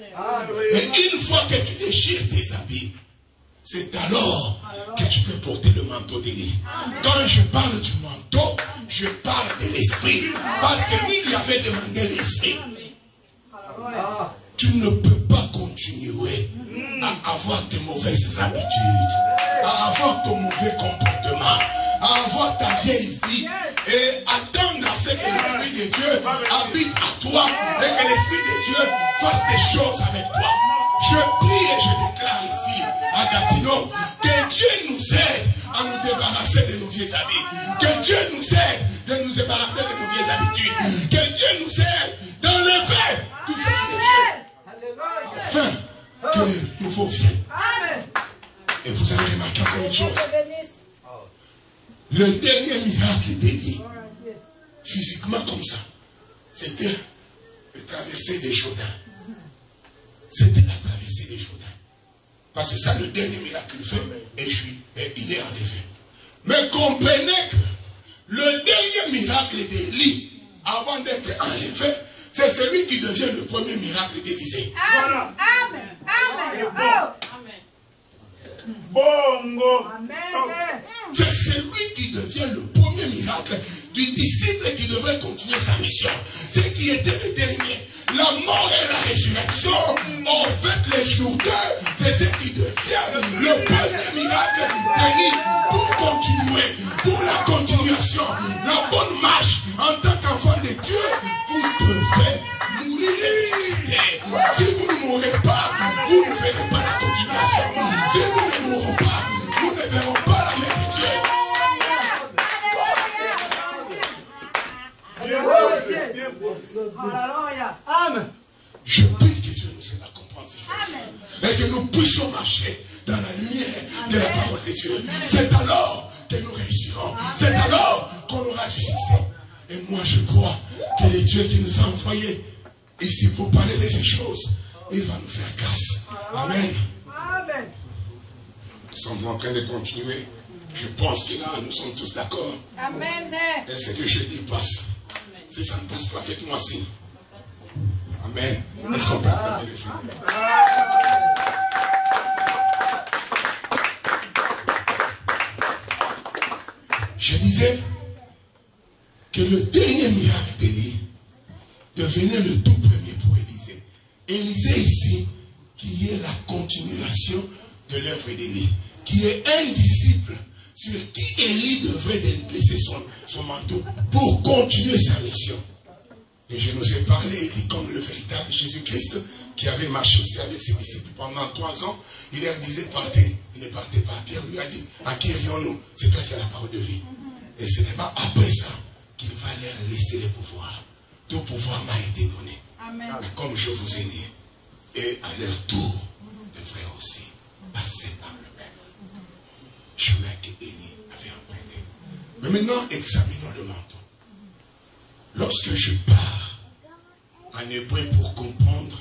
Et une fois que tu déchires tes habits, c'est alors que tu peux porter le manteau d'Élie. Quand je parle du manteau, je parle de l'esprit. Parce que lui, lui avait demandé l'esprit. Tu ne peux pas continuer à avoir tes mauvaises habitudes, à avoir ton mauvais comportement, à avoir ta vieille vie et attendre à ce que l'Esprit de Dieu habite à toi et que l'Esprit de Dieu fasse des choses avec toi. Je prie et je déclare ici à Gatineau que Dieu nous aide à nous débarrasser de nos vieux habits, que Dieu nous aide de nous débarrasser de nos vieilles habitudes, que Dieu nous aide d'enlever tout ce qui est vieux, afin que le nouveau vienne. Et vous avez remarqué encore une chose. Le dernier miracle d'Élie, physiquement comme ça, c'était la traversée des Jourdains. C'était la traversée des Jourdains. Parce que ça, le dernier miracle qu'il fait, et il est en effet. Mais comprenez que le dernier miracle d'Élie, avant d'être enlevé, c'est celui qui devient le premier miracle d'Élisée. Voilà. Amen. Amen. Bongo. Amen. C'est celui qui devient le premier miracle du disciple qui devrait continuer sa mission. Ce qui était le dernier. La mort et la résurrection, en fait les Jourdains, c'est ce qui devient le premier miracle d'Élie pour continuer, pour la continuation, la bonne marche en tant qu'enfant de Dieu. Vous devez mourir et ressusciter. Si vous ne mourrez pas, vous ne verrez pas la continuation. Si vous ne mourrez pas, vous ne verrez pas la main de Dieu. Amen. Je prie que Dieu nous aide à comprendre ces choses. Et que nous puissions marcher dans la lumière de la parole de Dieu. C'est alors que nous réussirons. C'est alors qu'on aura du succès. Et moi je crois que le Dieu qui nous a envoyés ici pour parler de ces choses, il va nous faire grâce. Amen. Nous sommes en train de continuer Je pense que là, nous sommes tous d'accord. Amen. Et ce que je dis passe. Si ça ne passe pas, faites-moi signe. Amen. Est-ce qu'on peut acclamer le Seigneur? Je disais que le dernier miracle d'Élie devenait le tout premier pour Élisée. Élisée ici, qui est la continuation de l'œuvre d'Élie, qui est un disciple sur qui Élie devrait déplacer son manteau pour continuer sa mission. Et je nous ai parlé, Élie, comme le véritable Jésus-Christ, qui avait marché aussi avec ses disciples pendant 3 ans. Il leur disait, partez. Il ne partait pas. Pierre lui a dit, à qui irions-nous? C'est toi qui as la parole de vie. Et ce n'est pas après ça qu'il va leur laisser les pouvoirs. Tout pouvoir m'a été donné. Amen. Mais comme je vous ai dit, et à leur tour, devraient aussi passer par le même chemin qu'Élie avait emprunté. Mais maintenant, examinons le manteau. Lorsque je pars en hébreu pour comprendre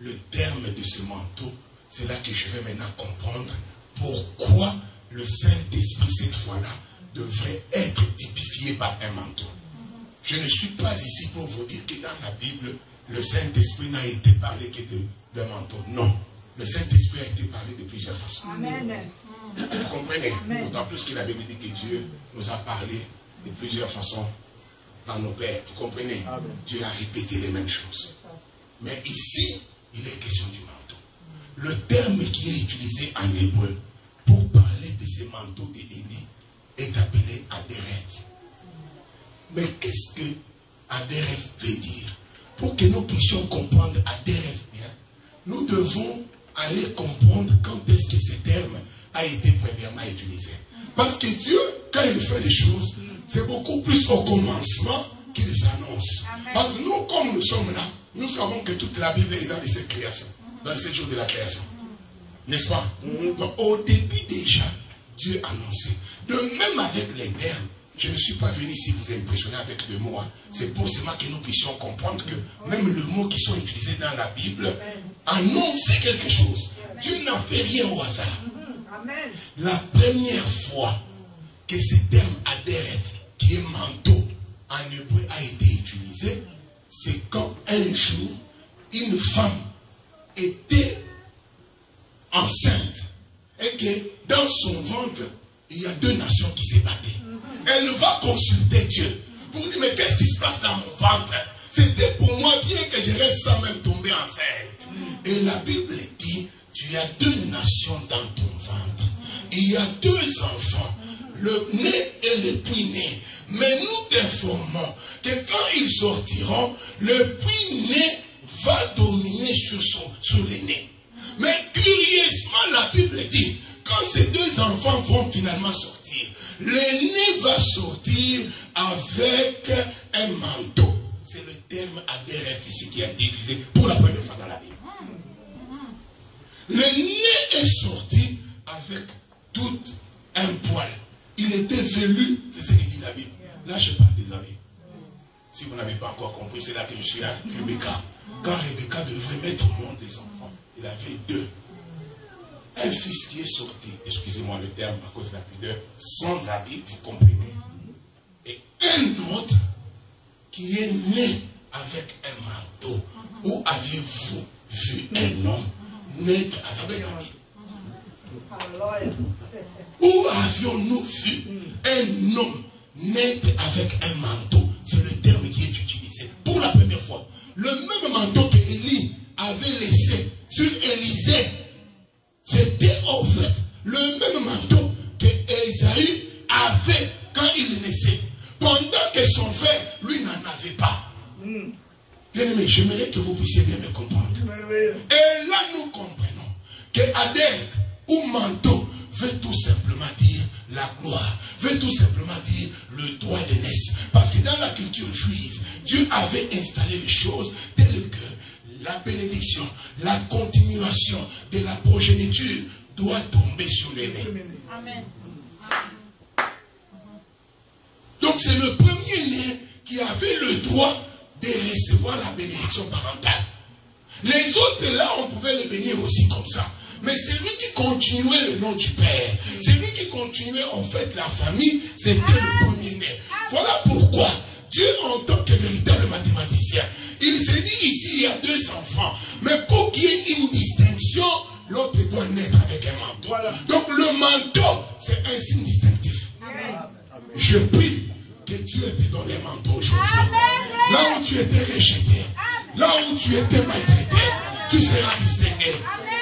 le terme de ce manteau, c'est là que je vais maintenant comprendre pourquoi le Saint-Esprit, cette fois-là, devrait être typifié par un manteau. Je ne suis pas ici pour vous dire que dans la Bible, le Saint-Esprit n'a été parlé que d'un manteau. Non. Le Saint-Esprit a été parlé de plusieurs façons. Amen. Vous comprenez? D'autant plus que la Bible dit que Dieu nous a parlé de plusieurs façons par nos pères. Vous comprenez? Amen. Dieu a répété les mêmes choses. Mais ici, il est question du manteau. Le terme qui est utilisé en hébreu pour parler de ces manteaux d'Élie est appelé Adéref. Mais qu'est-ce que Adéref veut dire? Pour que nous puissions comprendre Adéref bien, nous devons aller comprendre quand est-ce que ce terme a été premièrement utilisé. Parce que Dieu, quand il fait des choses, c'est beaucoup plus au commencement qu'il s'annonce. Parce que nous, comme nous sommes là, nous savons que toute la Bible est dans les 7 créations, dans les 7 jours de la création. N'est-ce pas? Donc au début déjà, Dieu annonçait. De même avec les termes, je ne suis pas venu ici vous impressionner avec le mot. C'est pour cela que nous puissions comprendre que même les mots qui sont utilisés dans la Bible annoncent quelque chose. Dieu n'a fait rien au hasard. La première fois que ce terme Adéref, qui est manteau en hébreu, a été utilisé, c'est quand un jour, une femme était enceinte et que dans son ventre, il y a 2 nations qui se battaient. Elle va consulter Dieu pour dire, mais qu'est-ce qui se passe dans mon ventre? C'était pour moi bien que je reste sans même tomber enceinte. Et la Bible dit, tu as 2 nations dans ton ventre. Il y a 2 enfants, le né et le puis-né. Mais nous t'informons que quand ils sortiront, le puis-né va dominer sur le né. Mais curieusement, la Bible dit, quand ces 2 enfants vont finalement sortir, l'aîné va sortir avec un manteau. C'est le terme Adéref ici qui a été utilisé pour la première fois dans la Bible. L'aîné est sorti avec tout un poil. Il était velu, c'est ce que dit la Bible. Là, je parle des amis. Si vous n'avez pas encore compris, c'est là que je suis à Rebecca. Quand Rebecca devrait mettre au monde des enfants, il avait 2. Un fils qui est sorti, excusez-moi le terme à cause de la pudeur, sans habit, vous comprenez. Et un autre qui est né avec un marteau. Où aviez-vous vu un homme naître avec un habit? Où avions-nous vu un homme naître avec un manteau? C'est le terme qui est utilisé pour la première fois. Le même manteau que Élie avait laissé sur Élisée, c'était en fait le même manteau que Ésaü avait quand il naissait. Pendant que son frère, lui, n'en avait pas. Bien aimé, j'aimerais que vous puissiez bien me comprendre. Et là, nous comprenons que Adéref ou manteau veut tout simplement dire la gloire, veut tout simplement dire le droit d'aînesse. Parce que dans la culture juive, Dieu avait installé les choses telles que la bénédiction, la continuation de la progéniture doit tomber sur l'aîné. Amen. Donc c'est le premier-né qui avait le droit de recevoir la bénédiction parentale. Les autres là, on pouvait les bénir aussi comme ça. Mais celui qui continuait le nom du Père, celui qui continuait en fait la famille, c'était le premier-né. Voilà pourquoi Dieu, en tant que véritable mathématicien, il s'est dit ici, il y a 2 enfants. Mais pour qu'il y ait une distinction, l'autre doit naître avec un manteau. Voilà. Donc le manteau, c'est un signe distinctif. Amen. Je prie que Dieu te donne les manteaux aujourd'hui. Là où tu étais rejeté, là où tu étais maltraité, tu seras distingué.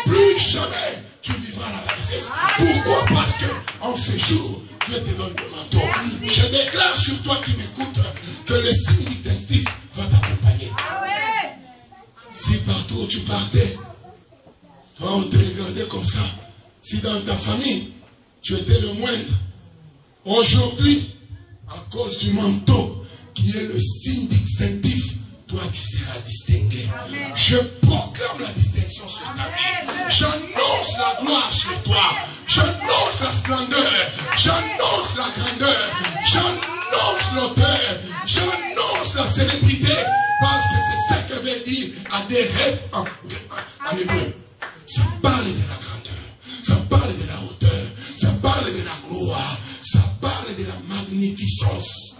Plus jamais tu vivras la richesse. Pourquoi? Parce qu'en ce jour, Dieu te donne le manteau. Je déclare sur toi qui m'écoute que le signe distinctif va t'accompagner. Si partout où tu partais, toi on te regardait comme ça. Si dans ta famille, tu étais le moindre, aujourd'hui, à cause du manteau qui est le signe distinctif, toi tu seras distingué. Amen. Je proclame la distinction sur ta vie. J'annonce la gloire sur toi. J'annonce la splendeur. J'annonce la grandeur. J'annonce l'auteur. J'annonce la célébrité. Parce que c'est ça que veut dire à des rêves en hébreu. Ça parle de la grandeur. Ça parle de la hauteur. Ça parle de la gloire. Ça parle de la magnificence.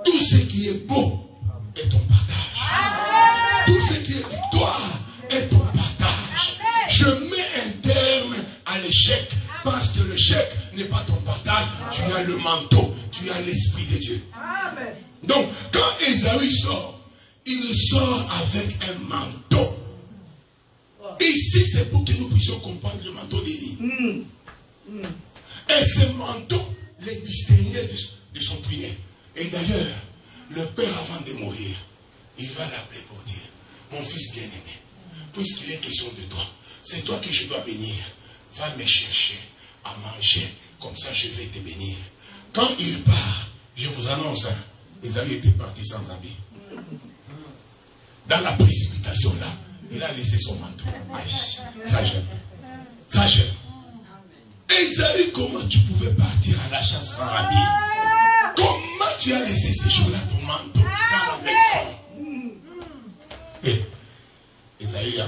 Tout ce qui est beau est ton partage. Tout ce qui est victoire est ton partage. Je mets un terme à l'échec parce que l'échec n'est pas ton partage. Tu as le manteau, tu as l'Esprit de Dieu. Donc, quand Ésaü sort, il sort avec un manteau. Et ici, c'est pour que nous puissions comprendre le manteau d'Élie. Et ce manteau les distinguait de son prière. Et d'ailleurs, le père, avant de mourir, il va l'appeler pour dire, mon fils bien-aimé, puisqu'il est question de toi, c'est toi que je dois bénir. Va me chercher à manger, comme ça je vais te bénir. Quand il part, je vous annonce, Ésaü était parti sans habit. Dans la précipitation là, il a laissé son manteau. Ça j'aime. Ça j'aime. Ésaü, comment tu pouvais partir à la chasse sans habit? Comment tu as laissé ces jours-là ton manteau dans la maison? Et Ésaü,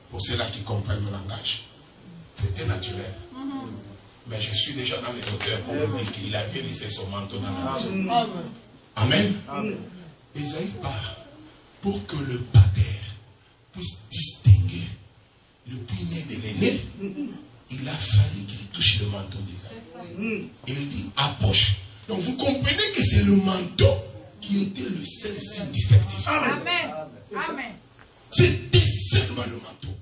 pour ceux-là qui comprennent le langage, c'était naturel. Mais je suis déjà dans les auteurs pour vous dire qu'il avait laissé son manteau dans la maison. Amen. Ésaü part pour que le pater puisse distinguer le puîné de l'aîné. Il a fallu qu'il touche le manteau d'Ésaü. Et il dit, approche. Donc vous comprenez que c'est le manteau qui était le seul signe distinctif. Amen. Amen. C'était seulement le manteau.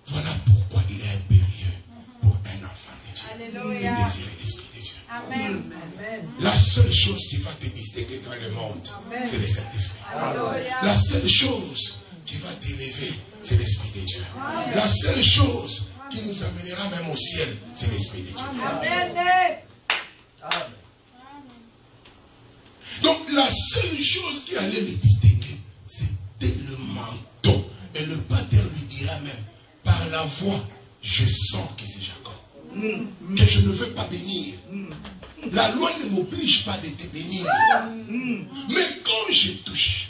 Voilà pourquoi il est impérieux pour un enfant de Dieu. Alléluia. De désirer l'Esprit de Dieu. Amen. La seule chose qui va te distinguer dans le monde, c'est le Saint-Esprit. La seule chose qui va t'élever, c'est l'Esprit de Dieu. La seule chose qui nous amènera même au ciel, c'est l'Esprit de Dieu. Amen. Donc la seule chose qui allait le distinguer, c'était le manteau. Et le pater lui dira même, par la voix, je sens que c'est Jacob. Que je ne veux pas bénir. La loi ne m'oblige pas de te bénir. Mais quand je touche,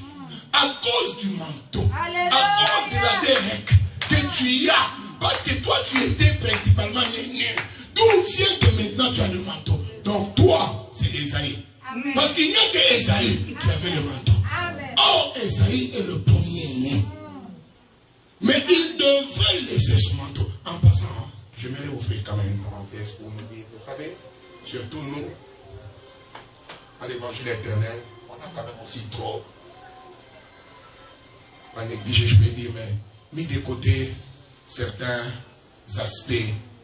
à cause du manteau, à cause de la dérèque que tu as, parce que toi tu étais principalement l'aîné, d'où vient que maintenant tu as le manteau? Donc toi, c'est Ésaü. Parce qu'il n'y a que Ésaü qui avait le manteau. Or, Ésaü est le premier-né. Mais il devrait laisser son manteau. En passant, je vais offrir quand même une parenthèse pour nous dire, vous savez, surtout nous, à l'évangile éternel, on a quand même aussi trop, pas négligé, je peux dire, mais mis de côté certains aspects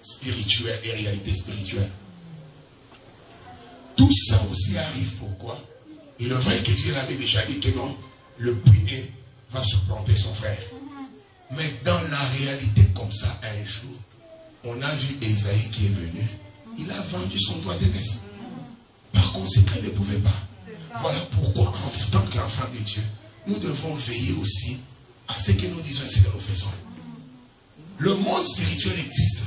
spirituels et réalités spirituelles. Tout ça aussi arrive pourquoi? Il est vrai que Dieu avait déjà dit que non, le puîné va supplanter son frère. Mais dans la réalité comme ça, un jour, on a vu Ésaü qui est venu. Il a vendu son droit d'aînesse. Par conséquent, il ne pouvait pas. Voilà pourquoi, en tant qu'enfant de Dieu, nous devons veiller aussi à ce que nous disons et ce que nous faisons. Le monde spirituel existe.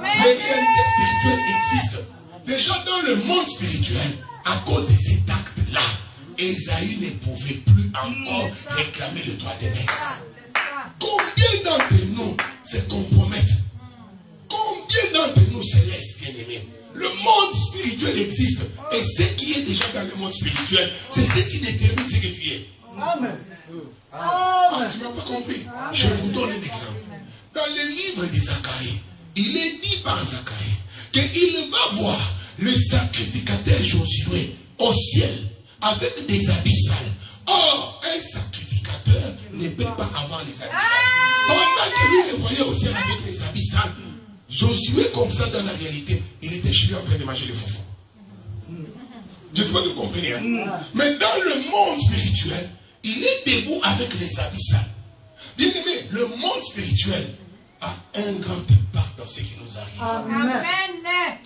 Les réalités spirituelles existent. Déjà dans le monde spirituel, à cause de cet acte-là, Ésaü ne pouvait plus encore réclamer le droit d'aînesse. Combien d'entre nous se compromettent? Combien Combien d'entre nous célestes, bien-aimés? Le monde spirituel existe. Et ce qui est déjà dans le monde spirituel, c'est ce qui détermine ce que tu es. Amen. Ah, tu ne m'as pas compris. Je vous donne un exemple. Dans le livre de Zacharie, il est dit par Zacharie qu'il va voir le sacrificateur Josué au ciel avec des habits sales. Or, un sacrificateur ne peut pas avoir les habits sales. Pendant que lui le voyait au ciel avec les habits sales, Josué, comme ça, dans la réalité, il était chez lui en train de manger les faux. Je ne sais pas si vous comprenez. Hein? Mais dans le monde spirituel, il est debout avec les habits sales. Bien aimé, le monde spirituel a un grand impact dans ce qui nous arrive. Amen.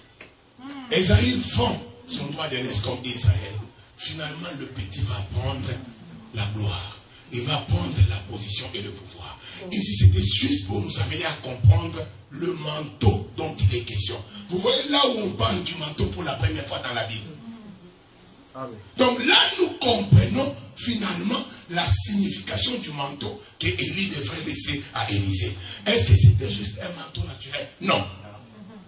Esaïe vend son droit d'aînesse comme Israël. Finalement, le petit va prendre la gloire. Il va prendre la position et le pouvoir. Ici, c'était juste pour nous amener à comprendre le manteau dont il est question. Vous voyez là où on parle du manteau pour la première fois dans la Bible. Donc là, nous comprenons finalement la signification du manteau que Élie devrait laisser à Élisée. Est-ce que c'était juste un manteau naturel? Non.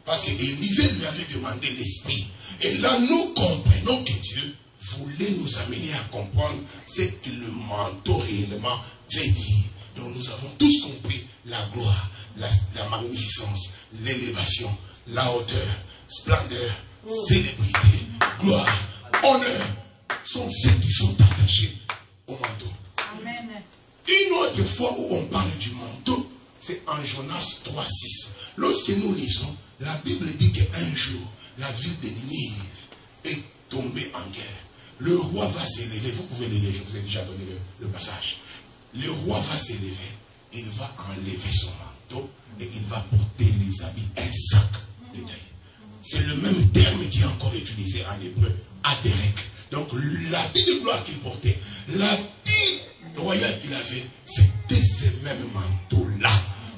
Parce que Élisée lui avait demandé l'esprit. Et là, nous comprenons que Dieu voulait nous amener à comprendre ce que le manteau réellement veut dire. Donc nous avons tous compris la gloire, la magnificence, l'élévation, la hauteur, splendeur, célébrité, gloire, honneur sont ceux qui sont attachés au manteau. Amen. Une autre fois où on parle du manteau, c'est en Jonas 3,6. Lorsque nous lisons, la Bible dit qu'un jour, la ville de Ninive est tombée en guerre. Le roi va s'élever, vous pouvez le lire, je vous ai déjà donné le passage. Le roi va s'élever, il va enlever son manteau et il va porter les habits, un sac de deuil. C'est le même terme qui est encore utilisé en hébreu, Aderek. Donc l'habit de gloire qu'il portait, l'habit royal qu'il avait, c'était ces mêmes manteaux-là.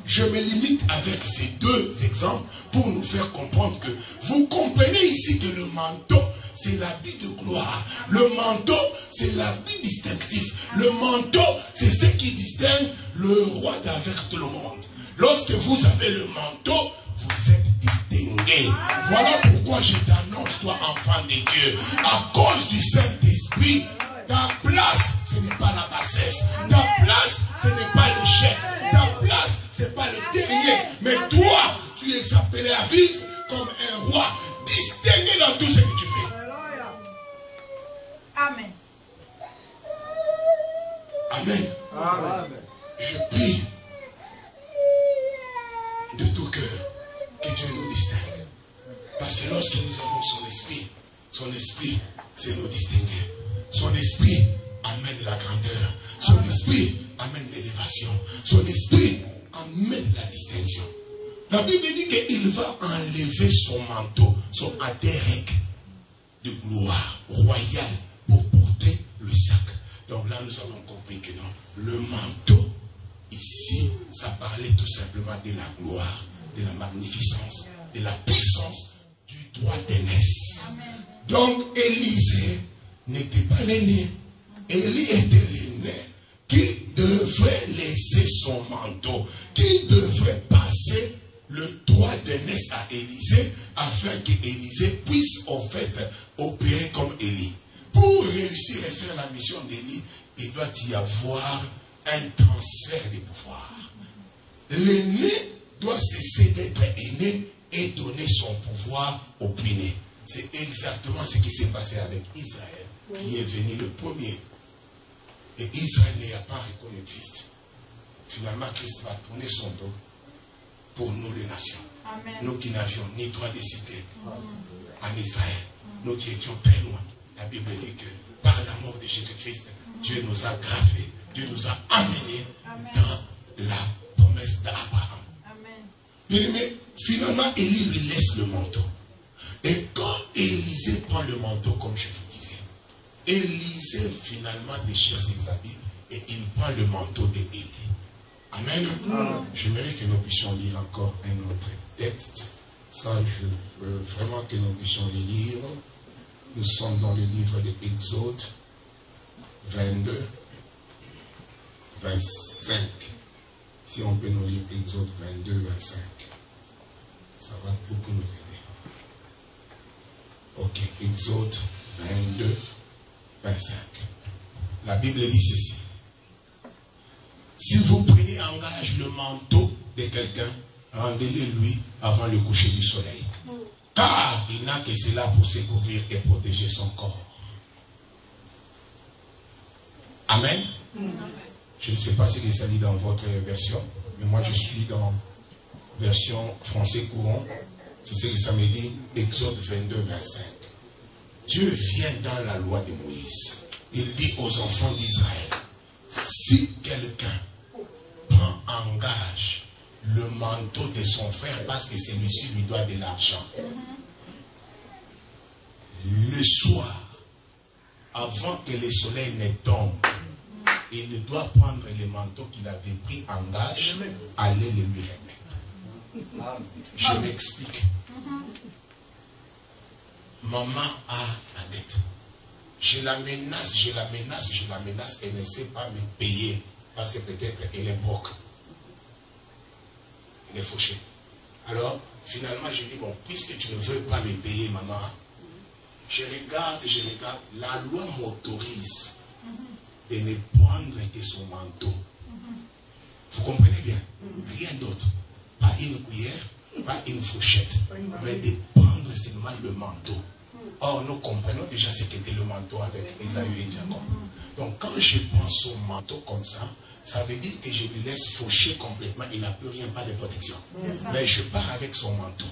Je me limite avec ces deux exemples pour nous faire comprendre que vous comprenez ici que le manteau, c'est l'habit de gloire. Le manteau, c'est l'habit distinctif. Le manteau, c'est ce qui distingue le roi d'avec tout le monde. Lorsque vous avez le manteau, vous êtes distingué. Voilà pourquoi je t'annonce, toi, enfant de Dieu, à cause du Saint-Esprit, ta place, ce n'est pas la bassesse. Ta place, ce n'est pas l'échec. Ta place, ce n'est pas le dernier. Mais toi, tu es appelé à vivre comme un roi, distingué dans tout ce que tu fais. Amen. Amen. Amen. Je prie de tout cœur que Dieu nous distingue. Parce que lorsque nous avons son esprit, c'est nous distinguer. Son esprit amène la grandeur. Son esprit amène l'élévation. Son esprit amène la distinction. La Bible dit qu'il va enlever son manteau, son adérec de gloire royale pour porter le sac. Donc là, nous avons compris que non, le manteau, ici, ça parlait tout simplement de la gloire, de la magnificence, de la puissance du droit d'aînesse. Donc, Élisée n'était pas l'aîné. Élie était l'aîné qui devrait laisser son manteau, qui devrait passer le droit d'aînesse à Élisée, afin qu'Élisée puisse en fait opérer comme Élie. Pour réussir à faire la mission d'Élie, il doit y avoir un transfert de pouvoir. L'aîné doit cesser d'être aîné et donner son pouvoir au plus né. C'est exactement ce qui s'est passé avec Israël, qui est venu le premier. Et Israël n'a pas reconnu Christ. Finalement, Christ va tourner son dos pour nous les nations. Amen. Nous qui n'avions ni droit de citer en Israël, nous qui étions très loin. La Bible dit que par la mort de Jésus-Christ, Dieu nous a gravés, Dieu nous a amenés dans la promesse d'Abraham. Bien-aimé, finalement, Élie lui laisse le manteau. Et quand Élisée prend le manteau, comme je vous disais, Élisée finalement déchire ses habits et il prend le manteau d'Élie. Amen. J'aimerais que nous puissions lire encore un autre texte. Ça, je veux vraiment que nous puissions le lire. Nous sommes dans le livre de Exode 22, 25. Si on peut nous lire Exode 22, 25. Ça va beaucoup nous aider. Ok, Exode 22, 25. La Bible dit ceci. Si vous prenez en gage le manteau de quelqu'un, rendez-le lui avant le coucher du soleil. Car il n'a que cela pour se couvrir et protéger son corps. Amen. Je ne sais pas si ça dit dans votre version, mais moi je suis dans version français courant. C'est ce que ça me dit, Exode 22, 25. Dieu vient dans la loi de Moïse. Il dit aux enfants d'Israël, si quelqu'un prend en gage le manteau de son frère parce que celui-ci lui doit de l'argent, le soir, avant que le soleil ne tombe, il doit prendre le manteau qu'il avait pris en gage, aller le lui remettre. Je m'explique. Maman a la dette. Je la menace, elle ne sait pas me payer parce que peut-être elle est broke. Elle est fauchée. Alors, finalement, j'ai dit, bon, puisque tu ne veux pas me payer, maman, je regarde, la loi m'autorise de ne prendre que son manteau. Vous comprenez bien? Rien d'autre. Pas une cuillère, pas une fourchette, mais de prendre seulement le manteau. Or, nous comprenons déjà ce qu'était le manteau avec Esaü et Jacob. Donc, quand je prends son manteau comme ça, ça veut dire que je lui laisse faucher complètement, il n'a plus rien, pas de protection. Mais je pars avec son manteau.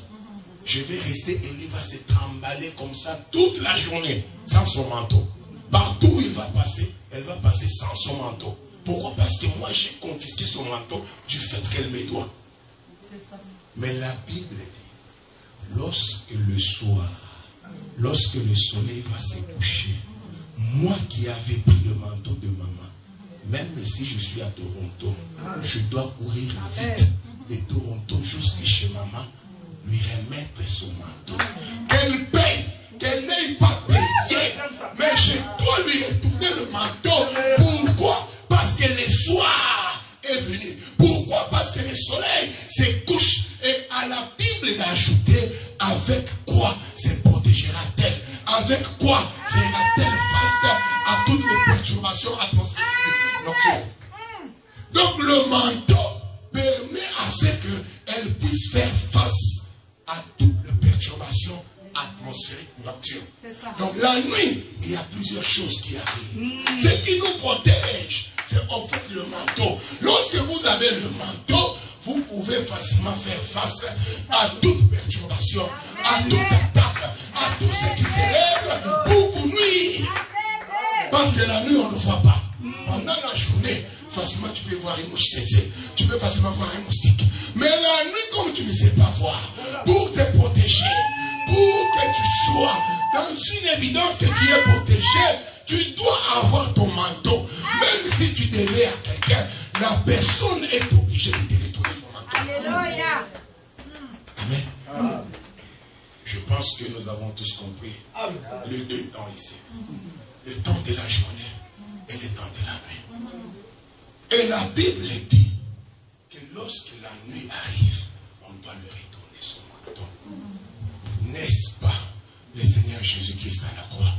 Je vais rester et lui va se trimballer comme ça toute la journée, sans son manteau. Partout où il va passer, elle va passer sans son manteau. Pourquoi? Parce que moi j'ai confisqué son manteau du fait qu'elle me doit. Mais la Bible dit, lorsque le soir, lorsque le soleil va se coucher, moi qui avais pris le manteau de maman, même si je suis à Toronto, je dois courir vite de Toronto jusqu'à chez maman, lui remettre son manteau. Qu'elle paye, qu'elle n'ait pas payé, mais je dois lui retourner le manteau. Pourquoi? Parce que le soir est venu. Pourquoi? Parce que le soleil se couche. Et à la Bible d'ajouter, avec quoi se protégera-t-elle? Avec quoi fera-t-elle face à toutes les perturbations atmosphériques nocturnes? Donc le manteau permet à ce qu'elle puisse faire face à toutes les perturbations atmosphériques nocturnes. Donc la nuit, il y a plusieurs choses qui arrivent. Ce qui nous protège, c'est en fait le manteau. Lorsque vous avez le manteau, vous pouvez facilement faire face à toute perturbation, à toute attaque, à tout ce qui s'élève pour vous nuire. Parce que la nuit, on ne voit pas. Pendant la journée, facilement tu peux voir une mouche tsetse, tu peux facilement voir un moustique. Mais la nuit, comme tu ne sais pas voir, pour te protéger, pour que tu sois dans une évidence que tu es protégé, tu dois avoir ton manteau. Même si tu devais à quelqu'un, la personne est obligée de te retourner ton manteau. Alléluia. Amen. Je pense que nous avons tous compris les deux temps ici. Le temps de la journée et le temps de la nuit. Et la Bible dit que lorsque la nuit arrive, on doit lui retourner son manteau. N'est-ce pas le Seigneur Jésus-Christ à la croix?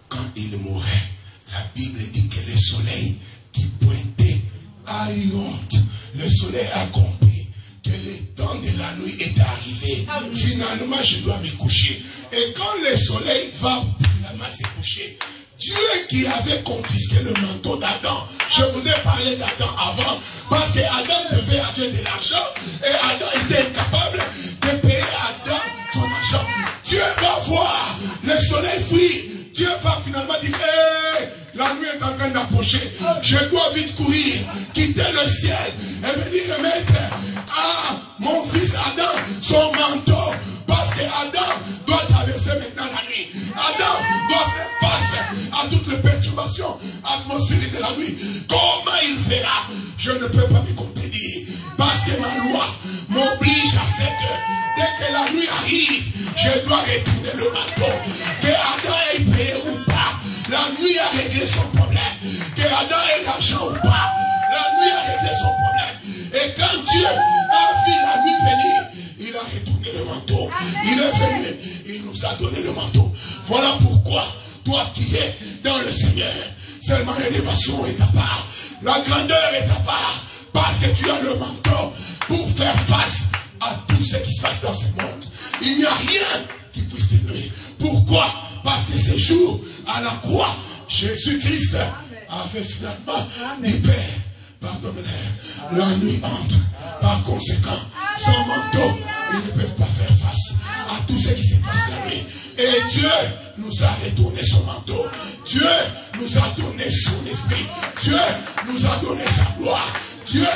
Quand il mourait, la Bible dit que le soleil qui pointait a eu honte. Le soleil a compris que le temps de la nuit est arrivé. Finalement, je dois me coucher. Et quand le soleil va finalement se coucher, Dieu qui avait confisqué le manteau d'Adam, je vous ai parlé d'Adam avant, parce que Adam devait avoir de l'argent, et Adam était incapable de payer Adam son argent. Dieu va voir le soleil fuir. Dieu va finalement dire, hey, la nuit est en train d'approcher, je dois vite courir, quitter le ciel, et venir remettre à mon fils Adam son manteau, parce que Adam doit traverser maintenant la nuit. Adam doit faire face à toutes les perturbations atmosphériques de la nuit. Comment il fera? Je ne peux pas me contredire, parce que ma loi m'oblige à ce que dès que la nuit arrive, je dois retourner le manteau. Que Adam ait payé ou pas, la nuit a réglé son problème. Que Adam ait l'argent ou pas, la nuit a réglé son problème. Et quand Dieu a vu la nuit venir, il a retourné le manteau. est venu, il nous a donné le manteau. Voilà pourquoi, toi qui es dans le Seigneur, seulement l'élévation est ta part, la grandeur est ta part, parce que tu as le manteau pour faire face à tout ce qui se passe dans ce monde. Il n'y a rien qui puisse t'élever. Pourquoi? Parce que ce jour, à la croix, Jésus-Christ avait finalement dit, Père, pardonne-leur, la nuit entre. Par conséquent, sans manteau, ils ne peuvent pas faire face à tout ce qui se passe la nuit. Et Dieu nous a retourné son manteau. Dieu nous a donné son esprit. Dieu nous a donné sa gloire. Dieu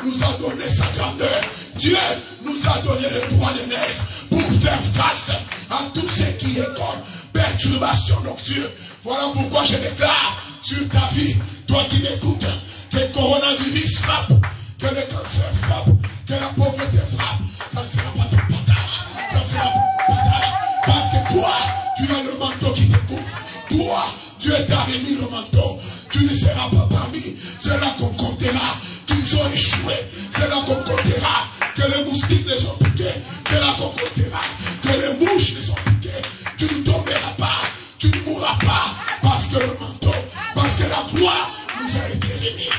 nous a donné sa grandeur. Dieu nous a donné le droit de naître pour faire face à tout ce qui est comme perturbation nocturne. Voilà pourquoi je déclare sur ta vie, toi qui m'écoutes, que le coronavirus frappe, que le cancer frappe, que la pauvreté frappe. Ça ne sera pas ton partage. Ça ne sera pas ton partage. Parce que toi, tu as le manteau qui te couvre. Toi, Dieu t'a remis le manteau. Tu ne seras pas parmi. C'est là qu'on comptera qu'ils ont échoué. C'est là qu'on comptera que les moustiques les ont piqués. C'est là qu'on comptera que les mouches les ont piqués. Tu ne tomberas pas. Tu ne mourras pas. Parce que le manteau, parce que la gloire nous a été remis.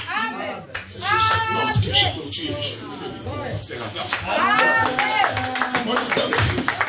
C'est sur cette note que j'ai clôturé. Pasteur Azaf. Moi, je donne le Seigneur.